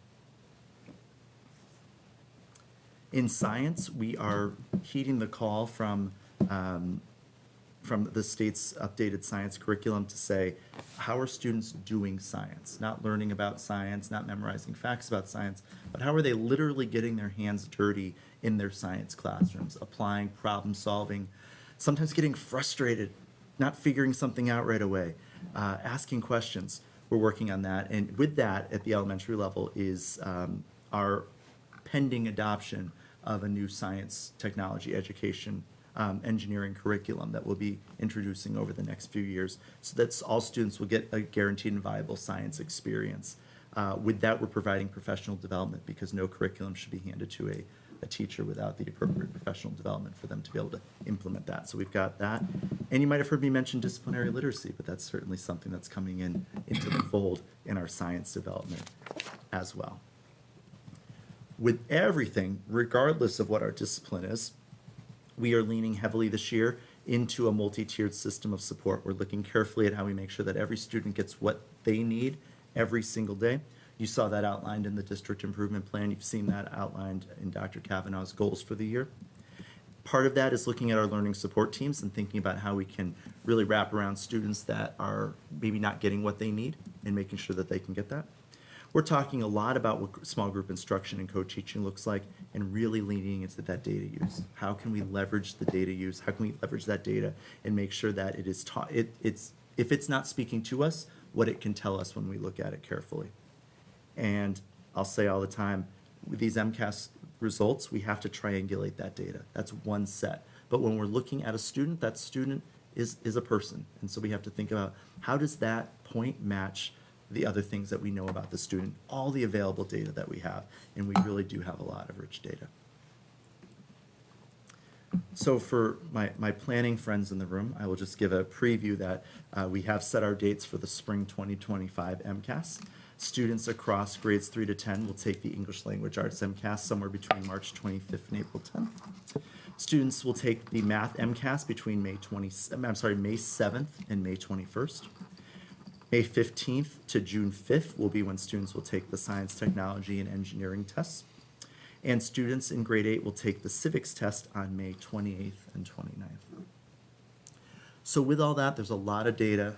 In science, we are heeding the call from the state's updated science curriculum to say, how are students doing science? Not learning about science, not memorizing facts about science, but how are they literally getting their hands dirty in their science classrooms, applying, problem solving, sometimes getting frustrated, not figuring something out right away, asking questions. We're working on that. And with that, at the elementary level, is our pending adoption of a new science, technology, education, engineering curriculum that we'll be introducing over the next few years, so that all students will get a guaranteed and viable science experience. With that, we're providing professional development, because no curriculum should be handed to a teacher without the appropriate professional development for them to be able to implement that. So we've got that. And you might have heard me mention disciplinary literacy, but that's certainly something that's coming into the fold in our science development as well. With everything, regardless of what our discipline is, we are leaning heavily this year into a multi-tiered system of support. We're looking carefully at how we make sure that every student gets what they need every single day. You saw that outlined in the district improvement plan. You've seen that outlined in Dr. Kavanaugh's goals for the year. Part of that is looking at our learning support teams and thinking about how we can really wrap around students that are maybe not getting what they need and making sure that they can get that. We're talking a lot about what small group instruction and co-teaching looks like and really leaning into that data use. How can we leverage the data use? How can we leverage that data and make sure that it is taught, if it's not speaking to us, what it can tell us when we look at it carefully. And I'll say all the time, with these MCAS results, we have to triangulate that data. That's one set. But when we're looking at a student, that student is a person. And so we have to think about how does that point match the other things that we know about the student, all the available data that we have, and we really do have a lot of rich data. So for my planning friends in the room, I will just give a preview that we have set our dates for the spring 2025 MCAS. Students across grades 3 to 10 will take the English Language Arts MCAS somewhere between March 25th and April 10th. Students will take the Math MCAS between May 7th and May 21st. May 15th to June 5th will be when students will take the Science, Technology, and Engineering tests. And students in grade 8 will take the civics test on May 28th and 29th. So with all that, there's a lot of data,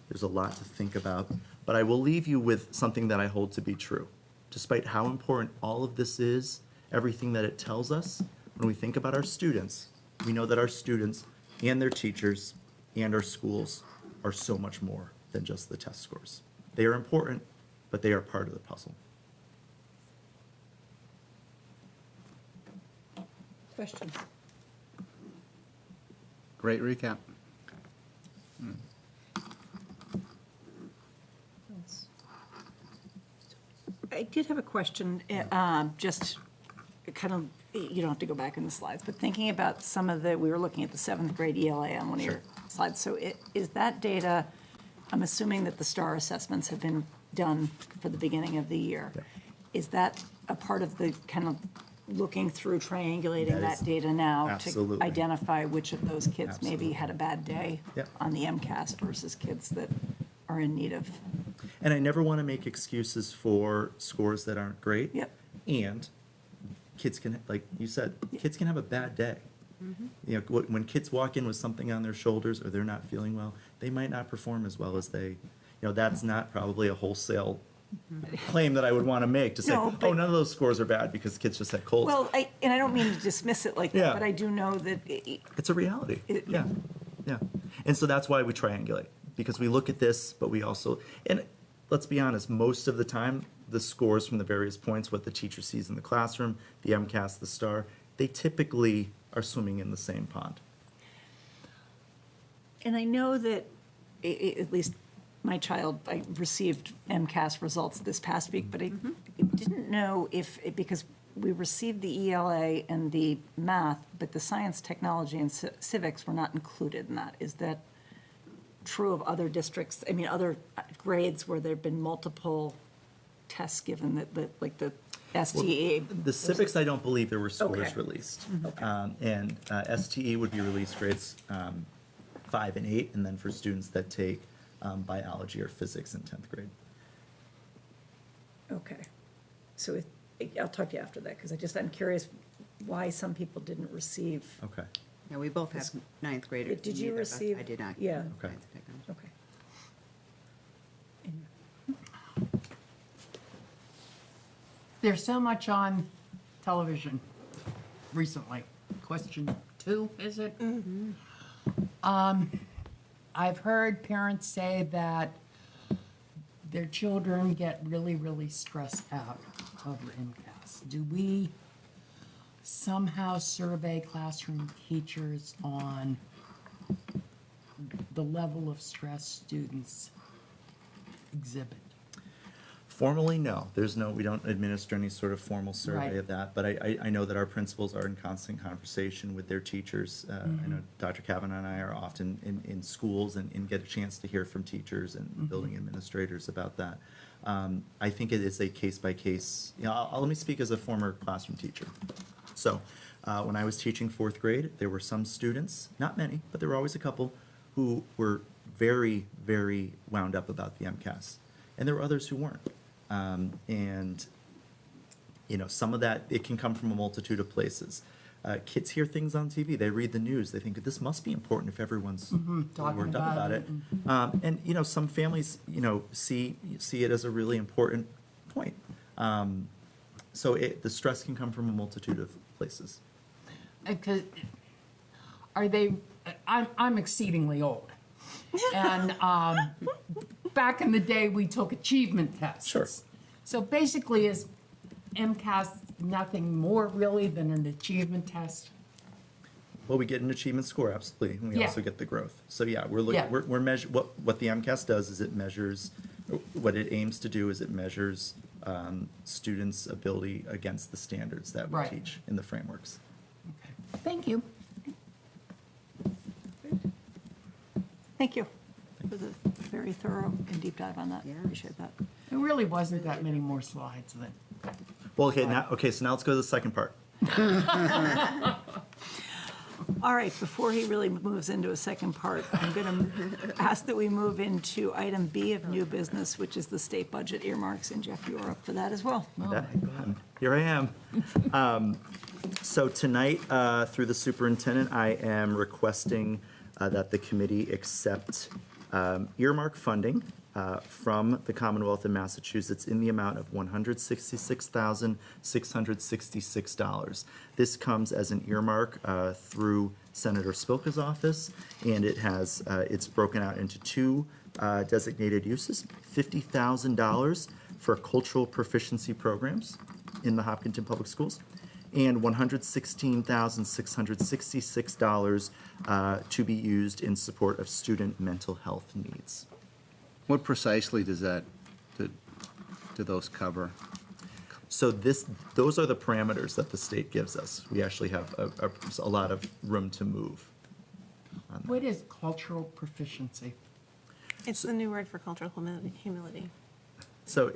there's a lot to think about, but I will leave you with something that I hold to be true. Despite how important all of this is, everything that it tells us, when we think about our students, we know that our students and their teachers and our schools are so much more than just the test scores. They are important, but they are part of the puzzle. Questions? Great recap. I did have a question, just kind of, you don't have to go back in the slides, but thinking about some of we were looking at the 7th grade ELA on one of your slides. So is that data, I'm assuming that the STAR assessments have been done for the beginning of the year. Yeah. Is that a part of the kind of looking through, triangulating That is that data now absolutely. to identify which of those kids maybe had a bad day Yep. on the MCAS versus kids that are in need of? And I never want to make excuses for scores that aren't great. Yep. And kids can, like you said, kids can have a bad day. You know, when kids walk in with something on their shoulders or they're not feeling well, they might not perform as well as they, that's not probably a wholesale claim that I would want to make to say, No, but- oh, none of those scores are bad because kids just had colds. Well, and I don't mean to dismiss it like that, Yeah. but I do know that It's a reality. It- Yeah, yeah. And so that's why we triangulate, because we look at this, but we also, and let's be honest, most of the time, the scores from the various points, what the teacher sees in the classroom, the MCAS, the STAR, they typically are swimming in the same pond. And I know that, at least my child, I received MCAS results this past week, but I didn't know because we received the ELA and the math, but the science, technology, and civics were not included in that. Is that true of other districts? I mean, other grades where there've been multiple tests given, like the STE? The civics, I don't believe there were scores Okay. released. And STE would be released grades 5 and 8, and then for students that take biology or physics in 10th grade. Okay. So I'll talk to you after that, because I'm curious why some people didn't receive. Okay. Yeah, we both have ninth graders. Did you Neither of us- receive? I did not. Yeah. Okay. Science and technology. Okay. There's so much on television recently. Question 2, is it? I've heard parents say that their children get really, really stressed out over MCAS. Do we somehow survey classroom teachers on the level of stress students exhibit? Formally, no. We don't administer any sort of formal survey Right. of that, but I know that our principals are in constant conversation with their teachers. I know Dr. Kavanaugh and I are often in schools and get a chance to hear from teachers and building administrators about that. I think it is a case-by-case, let me speak as a former classroom teacher. So When I was teaching fourth grade, there were some students, not many, but there were always a couple, who were very, very wound up about the MCAS. And there were others who weren't. And, some of that, it can come from a multitude of places. Kids hear things on TV, they read the news, they think this must be important if everyone's talking worked up about about it. it. And, some families, see it as a really important point. So the stress can come from a multitude of places. Because I'm exceedingly old. And back in the day, we took achievement tests. Sure. So basically, is MCAS nothing more really than an achievement test? Well, we get an achievement score, absolutely, and we Yeah. also get the growth. So yeah, we're looking, Yeah. we're measure, what the MCAS does is it measures, what it aims to do is it measures students' ability against the standards that we Right. teach in the frameworks. Thank you. Thank you for the very thorough and deep dive on that. Yes. Appreciate that. There really wasn't that many more slides then. Well, so now let's go to the second part. All right, before he really moves into a second part, I'm going to ask that we move into item B of new business, which is the state budget earmarks, and Jeff, you're up for that as well. Oh, That- my God. Here I am. So tonight, through the superintendent, I am requesting that the committee accept earmark funding from the Commonwealth of Massachusetts in the amount of $166,666. This comes as an earmark through Senator Spilka's office, and it's broken out into two designated uses: $50,000 for cultural proficiency programs in the Hopkinton Public Schools, and $116,666 to be used in support of student mental health needs. What precisely do those cover? So those are the parameters that the state gives us. We actually have a lot of room to move. What is cultural proficiency? It's the new word for cultural humility. So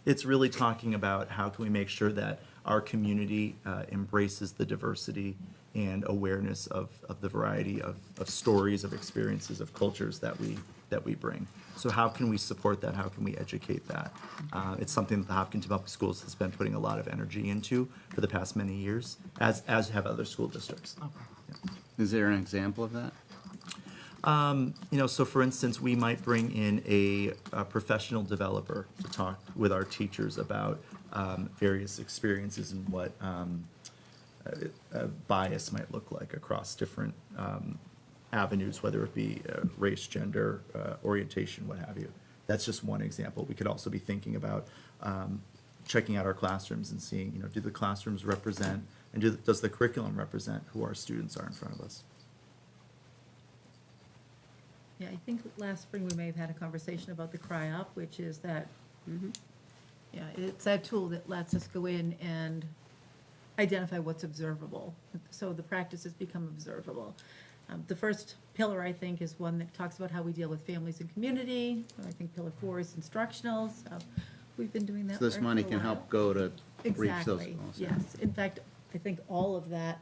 it's really talking about how can we make sure that our community embraces the diversity and awareness of the variety of stories, of experiences, of cultures that we bring. So how can we support that? How can we educate that? It's something that the Hopkinton Public Schools has been putting a lot of energy into for the past many years, as have other school districts. Is there an example of that? So for instance, we might bring in a professional developer to talk with our teachers about various experiences and what bias might look like across different avenues, whether it be race, gender, orientation, what have you. That's just one example. We could also be thinking about checking out our classrooms and seeing, do the classrooms represent, and does the curriculum represent who our students are in front of us? Yeah, I think last spring we may have had a conversation about the CRI-OP, which is that, yeah, it's that tool that lets us go in and identify what's observable. So the practices become observable. The first pillar, I think, is one that talks about how we deal with families and community. I think pillar 4 is instructional. So we've been doing that. So this work money for a can while. help go to reach those Exactly, goals. yes. In fact, I think all of that,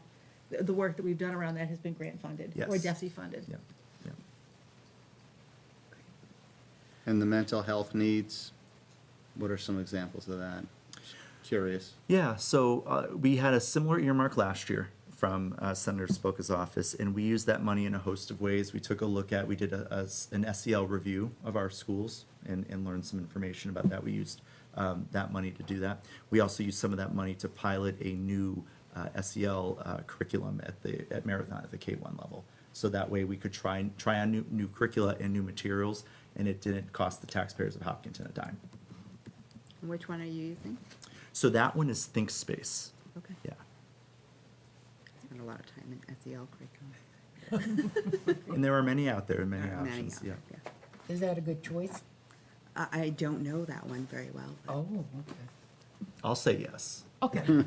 the work that we've done around that has been grant funded or Yes. DESI funded. Yeah, yeah. And the mental health needs, what are some examples of that? Curious. Yeah, so we had a similar earmark last year from Senator Spilka's office, and we used that money in a host of ways. We took a look at, we did an SEL review of our schools and learned some information about that. We used that money to do that. We also used some of that money to pilot a new SEL curriculum at Marathon at the K-1 level. So that way we could try on new curricula and new materials, and it didn't cost the taxpayers of Hopkinton a dime. Which one are you using? So that one is ThinkSpace. Okay. Yeah. Spent a lot of time in SEL curriculum. And there are many out there, and many There are many options, out yeah. there, Is that a good choice? I don't know that one very well. But Oh, I'll say yes. okay. Okay.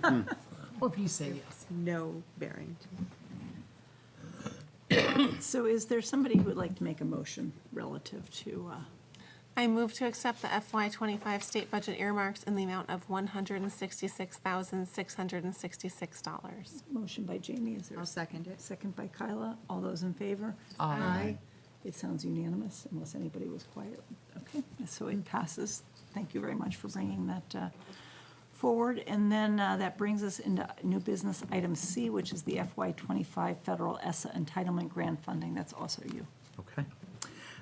Well, if you say yes. No bearing. So is there somebody who would like to make a motion relative to, I move to accept the FY25 state budget earmarks in the amount of $166,666. Motion by Jamie, is there? I'll second it. Second by Kyla. All those in favor? Aye. It sounds unanimous unless anybody was quiet. Okay, so it passes. Thank you very much for bringing that forward. And then that brings us into new business item C, which is the FY25 federal ESSA entitlement grant funding. That's also you. Okay.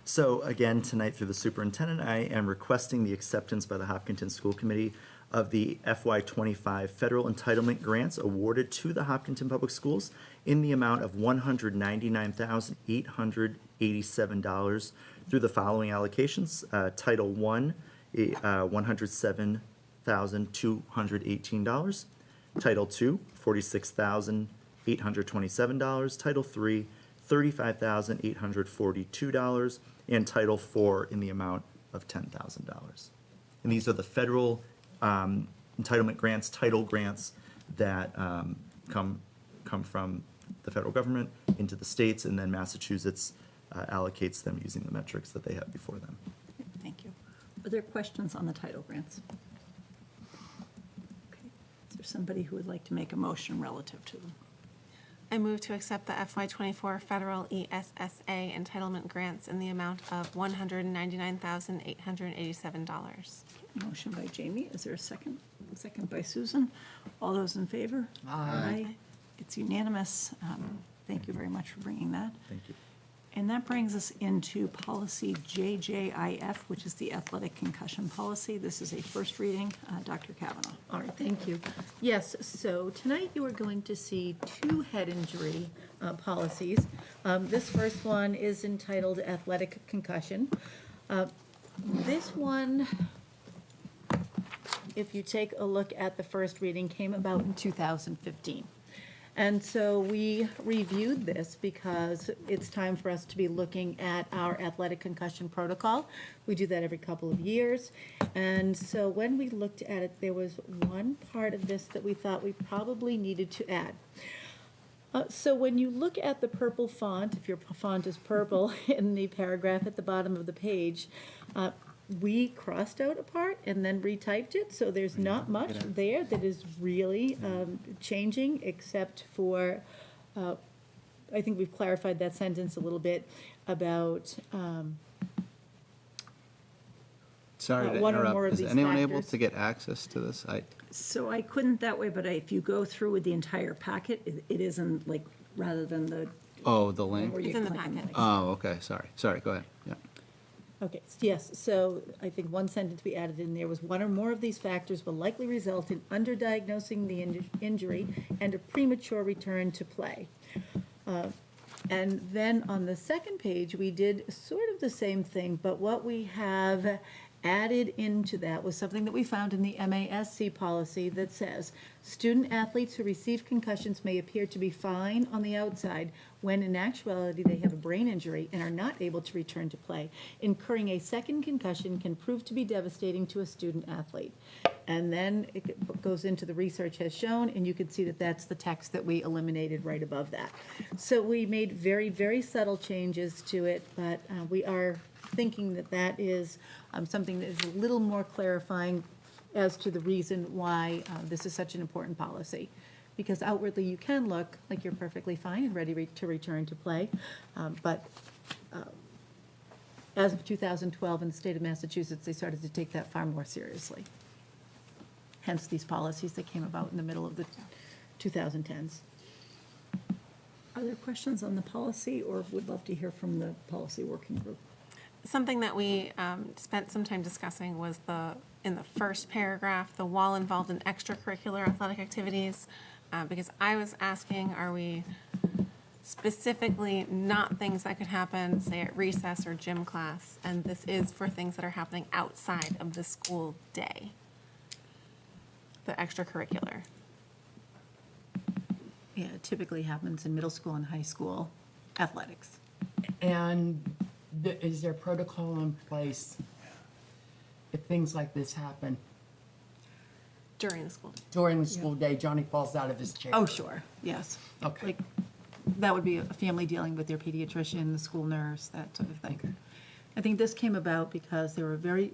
So again, tonight through the superintendent, I am requesting the acceptance by the Hopkinton School Committee of the FY25 federal entitlement grants awarded to the Hopkinton Public Schools in the amount of $199,887 through the following allocations. Title I, $107,218. Title II, $46,827. Title III, $35,842, and Title IV in the amount of $10,000. And these are the federal entitlement grants, title grants that come from the federal government into the states, and then Massachusetts allocates them using the metrics that they have before them. Thank you. Are there questions on the title grants? Okay. Is there somebody who would like to make a motion relative to them? I move to accept the FY24 federal ESSA entitlement grants in the amount of $199,887. Motion by Jamie. Is there a second? Second by Susan. All those in favor? Aye. It's unanimous. Thank you very much for bringing that. Thank you. And that brings us into policy JJIF, which is the athletic concussion policy. This is a first reading. Dr. Kavanaugh. All right, thank you. Yes, so tonight you are going to see two head injury policies. This first one is entitled athletic concussion. This one, if you take a look at the first reading, came about in 2015. And so we reviewed this because it's time for us to be looking at our athletic concussion protocol. We do that every couple of years. And so when we looked at it, there was one part of this that we thought we probably needed to add. So when you look at the purple font, if your font is purple, in the paragraph at the bottom of the page, we crossed out a part and then retyped it, so there's not much there that is really changing, except for, I think we've clarified that sentence a little bit about Sorry to one or more interrupt. of Is these anyone able factors. to get access to this? So I couldn't that way, but if you go through with the entire packet, it isn't like, rather than the. The link? where you It's in the click and packet. then- Oh, okay, sorry, go ahead, yeah. Okay, yes, so I think one sentence we added in there was one or more of these factors will likely result in underdiagnosing the injury and a premature return to play. And then on the second page, we did sort of the same thing, but what we have added into that was something that we found in the MASC policy that says, student athletes who receive concussions may appear to be fine on the outside when in actuality they have a brain injury and are not able to return to play. Incurring a second concussion can prove to be devastating to a student athlete. And then it goes into the research has shown, and you can see that that's the text that we eliminated right above that. So we made very, very subtle changes to it, but we are thinking that that is something that is a little more clarifying as to the reason why this is such an important policy. Because outwardly, you can look like you're perfectly fine and ready to return to play, but as of 2012 in the state of Massachusetts, they started to take that far more seriously. Hence these policies that came about in the middle of the 2010s. Are there questions on the policy, or would love to hear from the policy working group? Something that we spent some time discussing was in the first paragraph, the while involved in extracurricular athletic activities, because I was asking, are we specifically not things that could happen, say, at recess or gym class, and this is for things that are happening outside of the school day, the extracurricular. Yeah, it typically happens in middle school and high school athletics. And is there protocol in place if things like this happen? During the school day. During the school day, Johnny falls out of his chair. Oh, sure, yes. Okay. Like, that would be a family dealing with their pediatrician, the school nurse, that sort of thing. I think this came about because there were very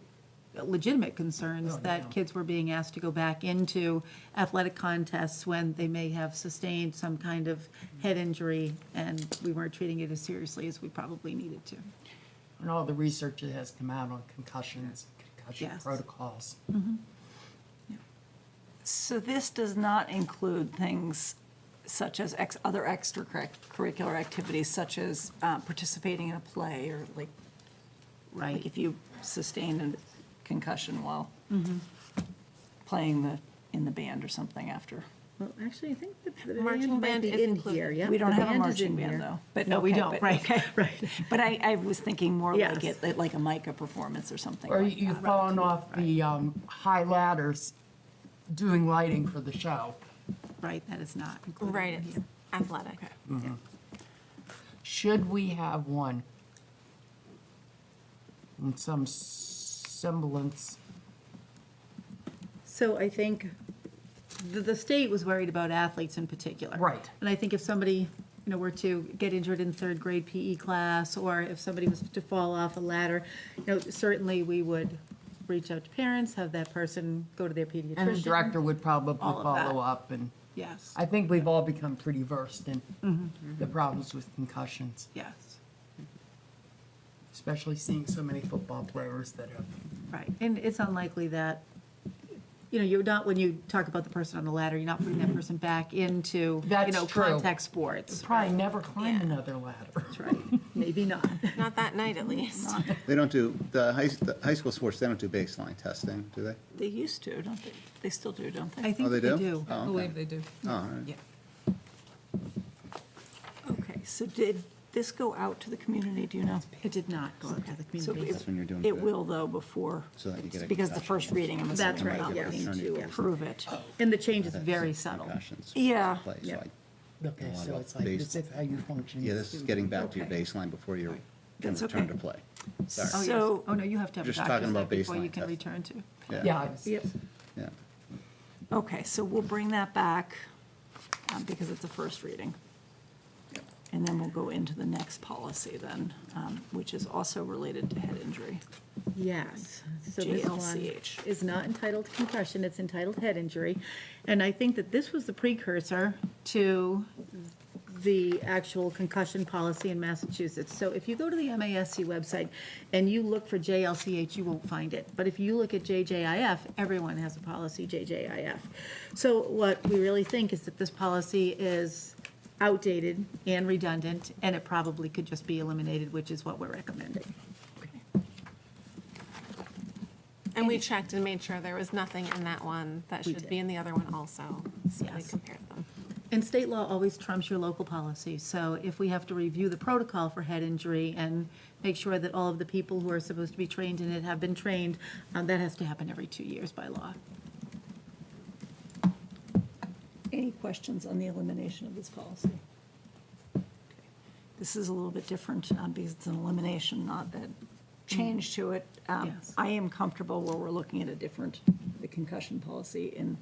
legitimate concerns that kids were being asked to go back into athletic contests when they may have sustained some kind of head injury, and we weren't treating it as seriously as we probably needed to. And all the research that has come out on concussions, concussion Yes. protocols. So this does not include things such as other extracurricular activities, such as participating in a play, or like if you sustained a concussion while playing in the band or something after. Well, actually, I think the Marching band might band be is in included. here, yeah. We don't the have a band is marching in band, here. though. But No, we okay, don't, but- right, okay. right. But I was thinking more like Yes. like a Micah performance or something Or like you've that. fallen off the high ladders doing lighting for the show. Right, that is not included Right, in it's here. athletic. Should we have one? In some semblance. So I think the state was worried about athletes in particular. Right. And I think if somebody, were to get injured in third grade PE class, or if somebody was to fall off a ladder, certainly we would reach out to parents, have that person go to their pediatrician. And the director would probably all of that. follow up, and Yes, I think we've all become pretty versed in the problems with concussions, yes, especially seeing so many football players that have. right. And it's unlikely that, you're not, when you talk about the person on the ladder, you're not putting that person back into, That's true. contact sports. Probably never climb Yeah. another ladder. That's right, maybe not. Not that night, at least. They don't do, the high school sports, they don't do baseline testing, do they? They used to, don't they? They still do, don't I they? think Oh, they they do? do. Oh, okay. believe they do. Oh, all right. Okay, so did this go out to the community, do you know? It did not go out to the So community. That's when you're doing it good. will though before, So that you get a because the concussion. first reading, I'm That's assuming we're right, not yes. looking to Yeah. approve it. And the change is very subtle. Concussions Yeah. play, so Yep. Okay, A lot so of it's like, base- this is how you function. Yeah, this is getting back to your Okay. baseline before you can That's return okay. to play. Oh, Sorry. yes. So- Oh, no, you have to have a Just talking doctor's about note before you baseline can test. return to. Yeah, I was- Yep. Yeah. Okay, so we'll bring that back because it's a first reading. And then we'll go into the next policy then, which is also related to head injury. Yes. So this one JLCH. is not entitled concussion, it's entitled head injury. And I think that this was the precursor to the actual concussion policy in Massachusetts. So if you go to the MASC website and you look for JLCH, you won't find it. But if you look at JJIF, everyone has a policy JJIF. So what we really think is that this policy is outdated and redundant, and it probably could just be eliminated, which is what we're recommending. And we checked and made sure there was nothing in that one that We should did. be in the other one also. So we Yes. compared them. And state law always trumps your local policy, so if we have to review the protocol for head injury and make sure that all of the people who are supposed to be trained in it have been trained, that has to happen every 2 years by law. Any questions on the elimination of this policy? Okay. This is a little bit different because it's an elimination, not a change to it. Yes. I am comfortable where we're looking at the concussion policy in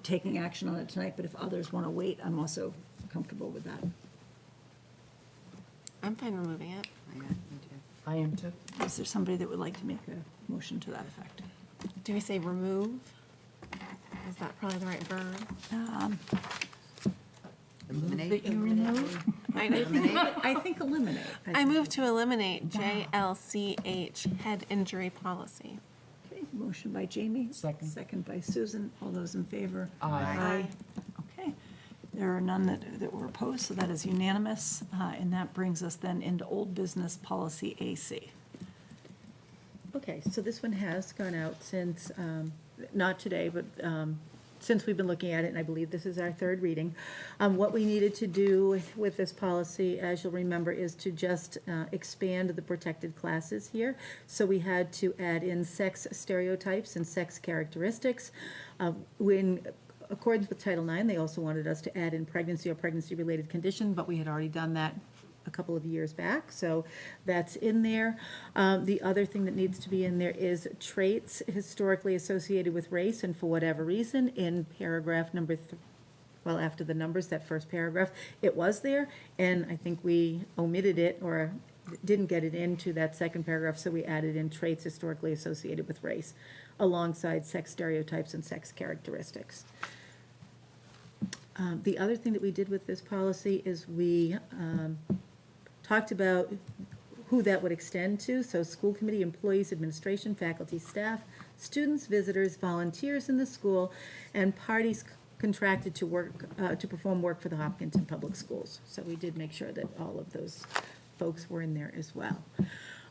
taking action on it tonight, but if others want to wait, I'm also comfortable with that. I'm fine removing it. Yeah, me too. I am too. Is there somebody that would like to make a motion to that effect? Do we say remove? Is that probably the right verb? Eliminate. That you remove? I think eliminate. I move to eliminate JLCH head injury policy. Okay, motion by Jamie. Second. Second by Susan. All those in favor? Aye. Okay. There are none that were opposed, so that is unanimous. And that brings us then into old business policy AC. Okay, so this one has gone out since, not today, but since we've been looking at it, and I believe this is our third reading. What we needed to do with this policy, as you'll remember, is to just expand the protected classes here. So we had to add in sex stereotypes and sex characteristics. In accordance with Title IX, they also wanted us to add in pregnancy or pregnancy-related condition, but we had already done that a couple of years back, so that's in there. The other thing that needs to be in there is traits historically associated with race, and for whatever reason, in paragraph number well, after the numbers, that first paragraph, it was there, and I think we omitted it or didn't get it into that second paragraph, so we added in traits historically associated with race, alongside sex stereotypes and sex characteristics. The other thing that we did with this policy is we talked about who that would extend to, so school committee employees, administration, faculty, staff, students, visitors, volunteers in the school, and parties contracted to work, to perform work for the Hopkinton Public Schools. So we did make sure that all of those folks were in there as well.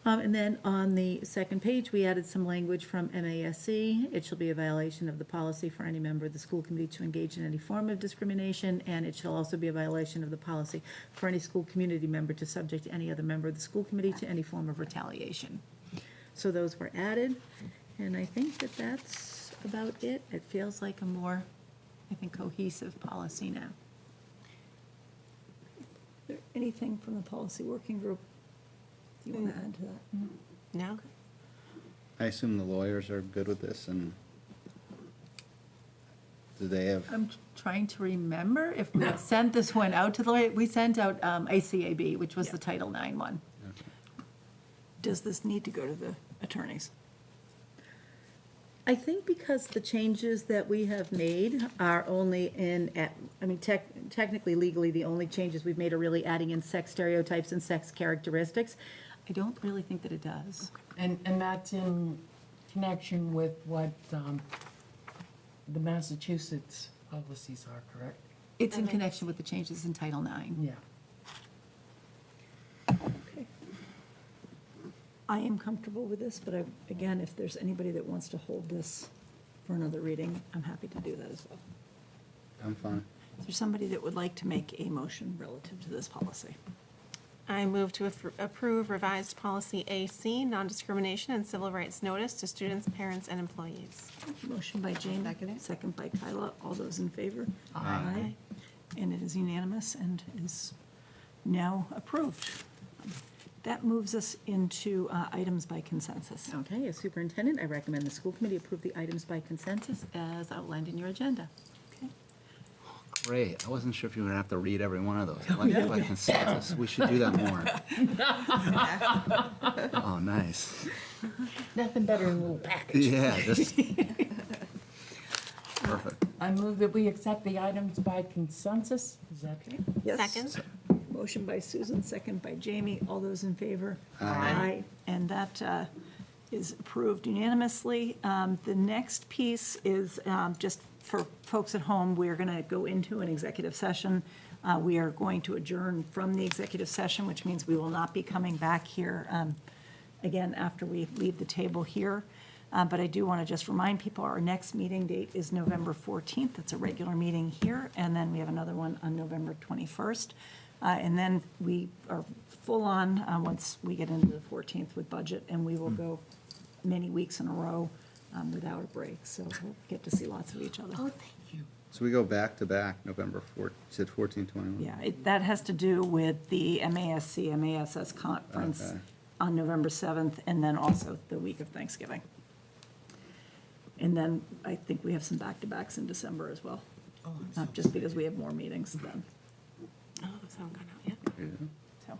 And then on the second page, we added some language from MASC. It shall be a violation of the policy for any member of the school committee to engage in any form of discrimination, and it shall also be a violation of the policy for any school community member to subject any other member of the school committee to any form of retaliation. So those were added, and I think that that's about it. It feels like a more, I think, cohesive policy now. Is there anything from the policy working group you want to add to that? No? I assume the lawyers are good with this, and do they have, I'm trying to remember if we sent this one out to the lawyer. We sent out ACAB, which was the Title IX one. Does this need to go to the attorneys? I think because the changes that we have made are only technically, legally, the only changes we've made are really adding in sex stereotypes and sex characteristics. I don't really think that it does. And that's in connection with what the Massachusetts policies are, correct? It's in connection with the changes in Title IX. Yeah. Okay. I am comfortable with this, but again, if there's anybody that wants to hold this for another reading, I'm happy to do that as well. I'm fine. Is there somebody that would like to make a motion relative to this policy? I move to approve revised policy AC, non-discrimination and civil rights notice to students, parents, and employees. Motion by Jamie, Second it. second by Kyla. All those in favor? Aye. And it is unanimous and is now approved. That moves us into items by consensus. Okay, as superintendent, I recommend the school committee approve the items by consensus as outlined in your agenda. Okay. Great. I wasn't sure if you were gonna have to read every one of those. I like it by consensus. We should do that more. Oh, nice. Nothing better than a little package. Yeah, just. Perfect. I move that we accept the items by consensus. Is that okay? Yes. Second. Motion by Susan, second by Jamie. All those in favor? Aye. And that is approved unanimously. The next piece is just for folks at home, we're going to go into an executive session. We are going to adjourn from the executive session, which means we will not be coming back here again after we leave the table here. But I do want to just remind people, our next meeting date is November 14th. It's a regular meeting here, and then we have another one on November 21st. And then we are full on once we get into the 14th with budget, and we will go many weeks in a row without a break. So we'll get to see lots of each other. Oh, thank you. So we go back to back, November 4th, said 14/21? Yeah, that has to do with the MASC, MASS conference Okay. on November 7th, and then also the week of Thanksgiving. And then I think we have some back-to-backs in December as well. Just because we have more meetings then. Oh, those haven't gone out yet. So,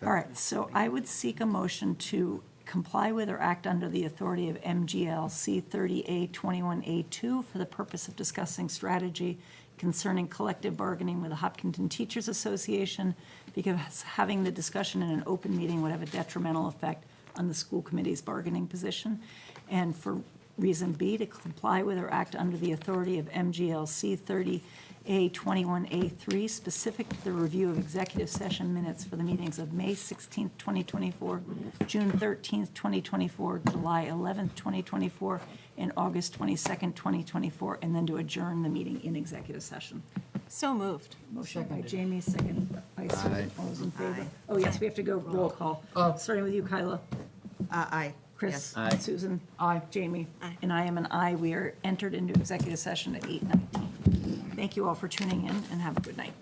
all right, so I would seek a motion to comply with or act under the authority of MGLC 30A21A2 for the purpose of discussing strategy concerning collective bargaining with the Hopkinton Teachers Association, because having the discussion in an open meeting would have a detrimental effect on the school committee's bargaining position. And for reason B, to comply with or act under the authority of MGLC 30A21A3, specific to the review of executive session minutes for the meetings of May 16th, 2024, June 13th, 2024, July 11th, 2024, and August 22nd, 2024, and then to adjourn the meeting in executive session. So moved. Motion by Seconded. Jamie, second by Susan. Aye. All those in favor? Oh, yes, we have to go roll call. Oh. Starting with you, Kyla. Aye. Chris? Yes. Aye. Susan? Aye. Jamie? Aye. And I am an aye. We are entered into executive session at 8:19. Thank you all for tuning in, and have a good night.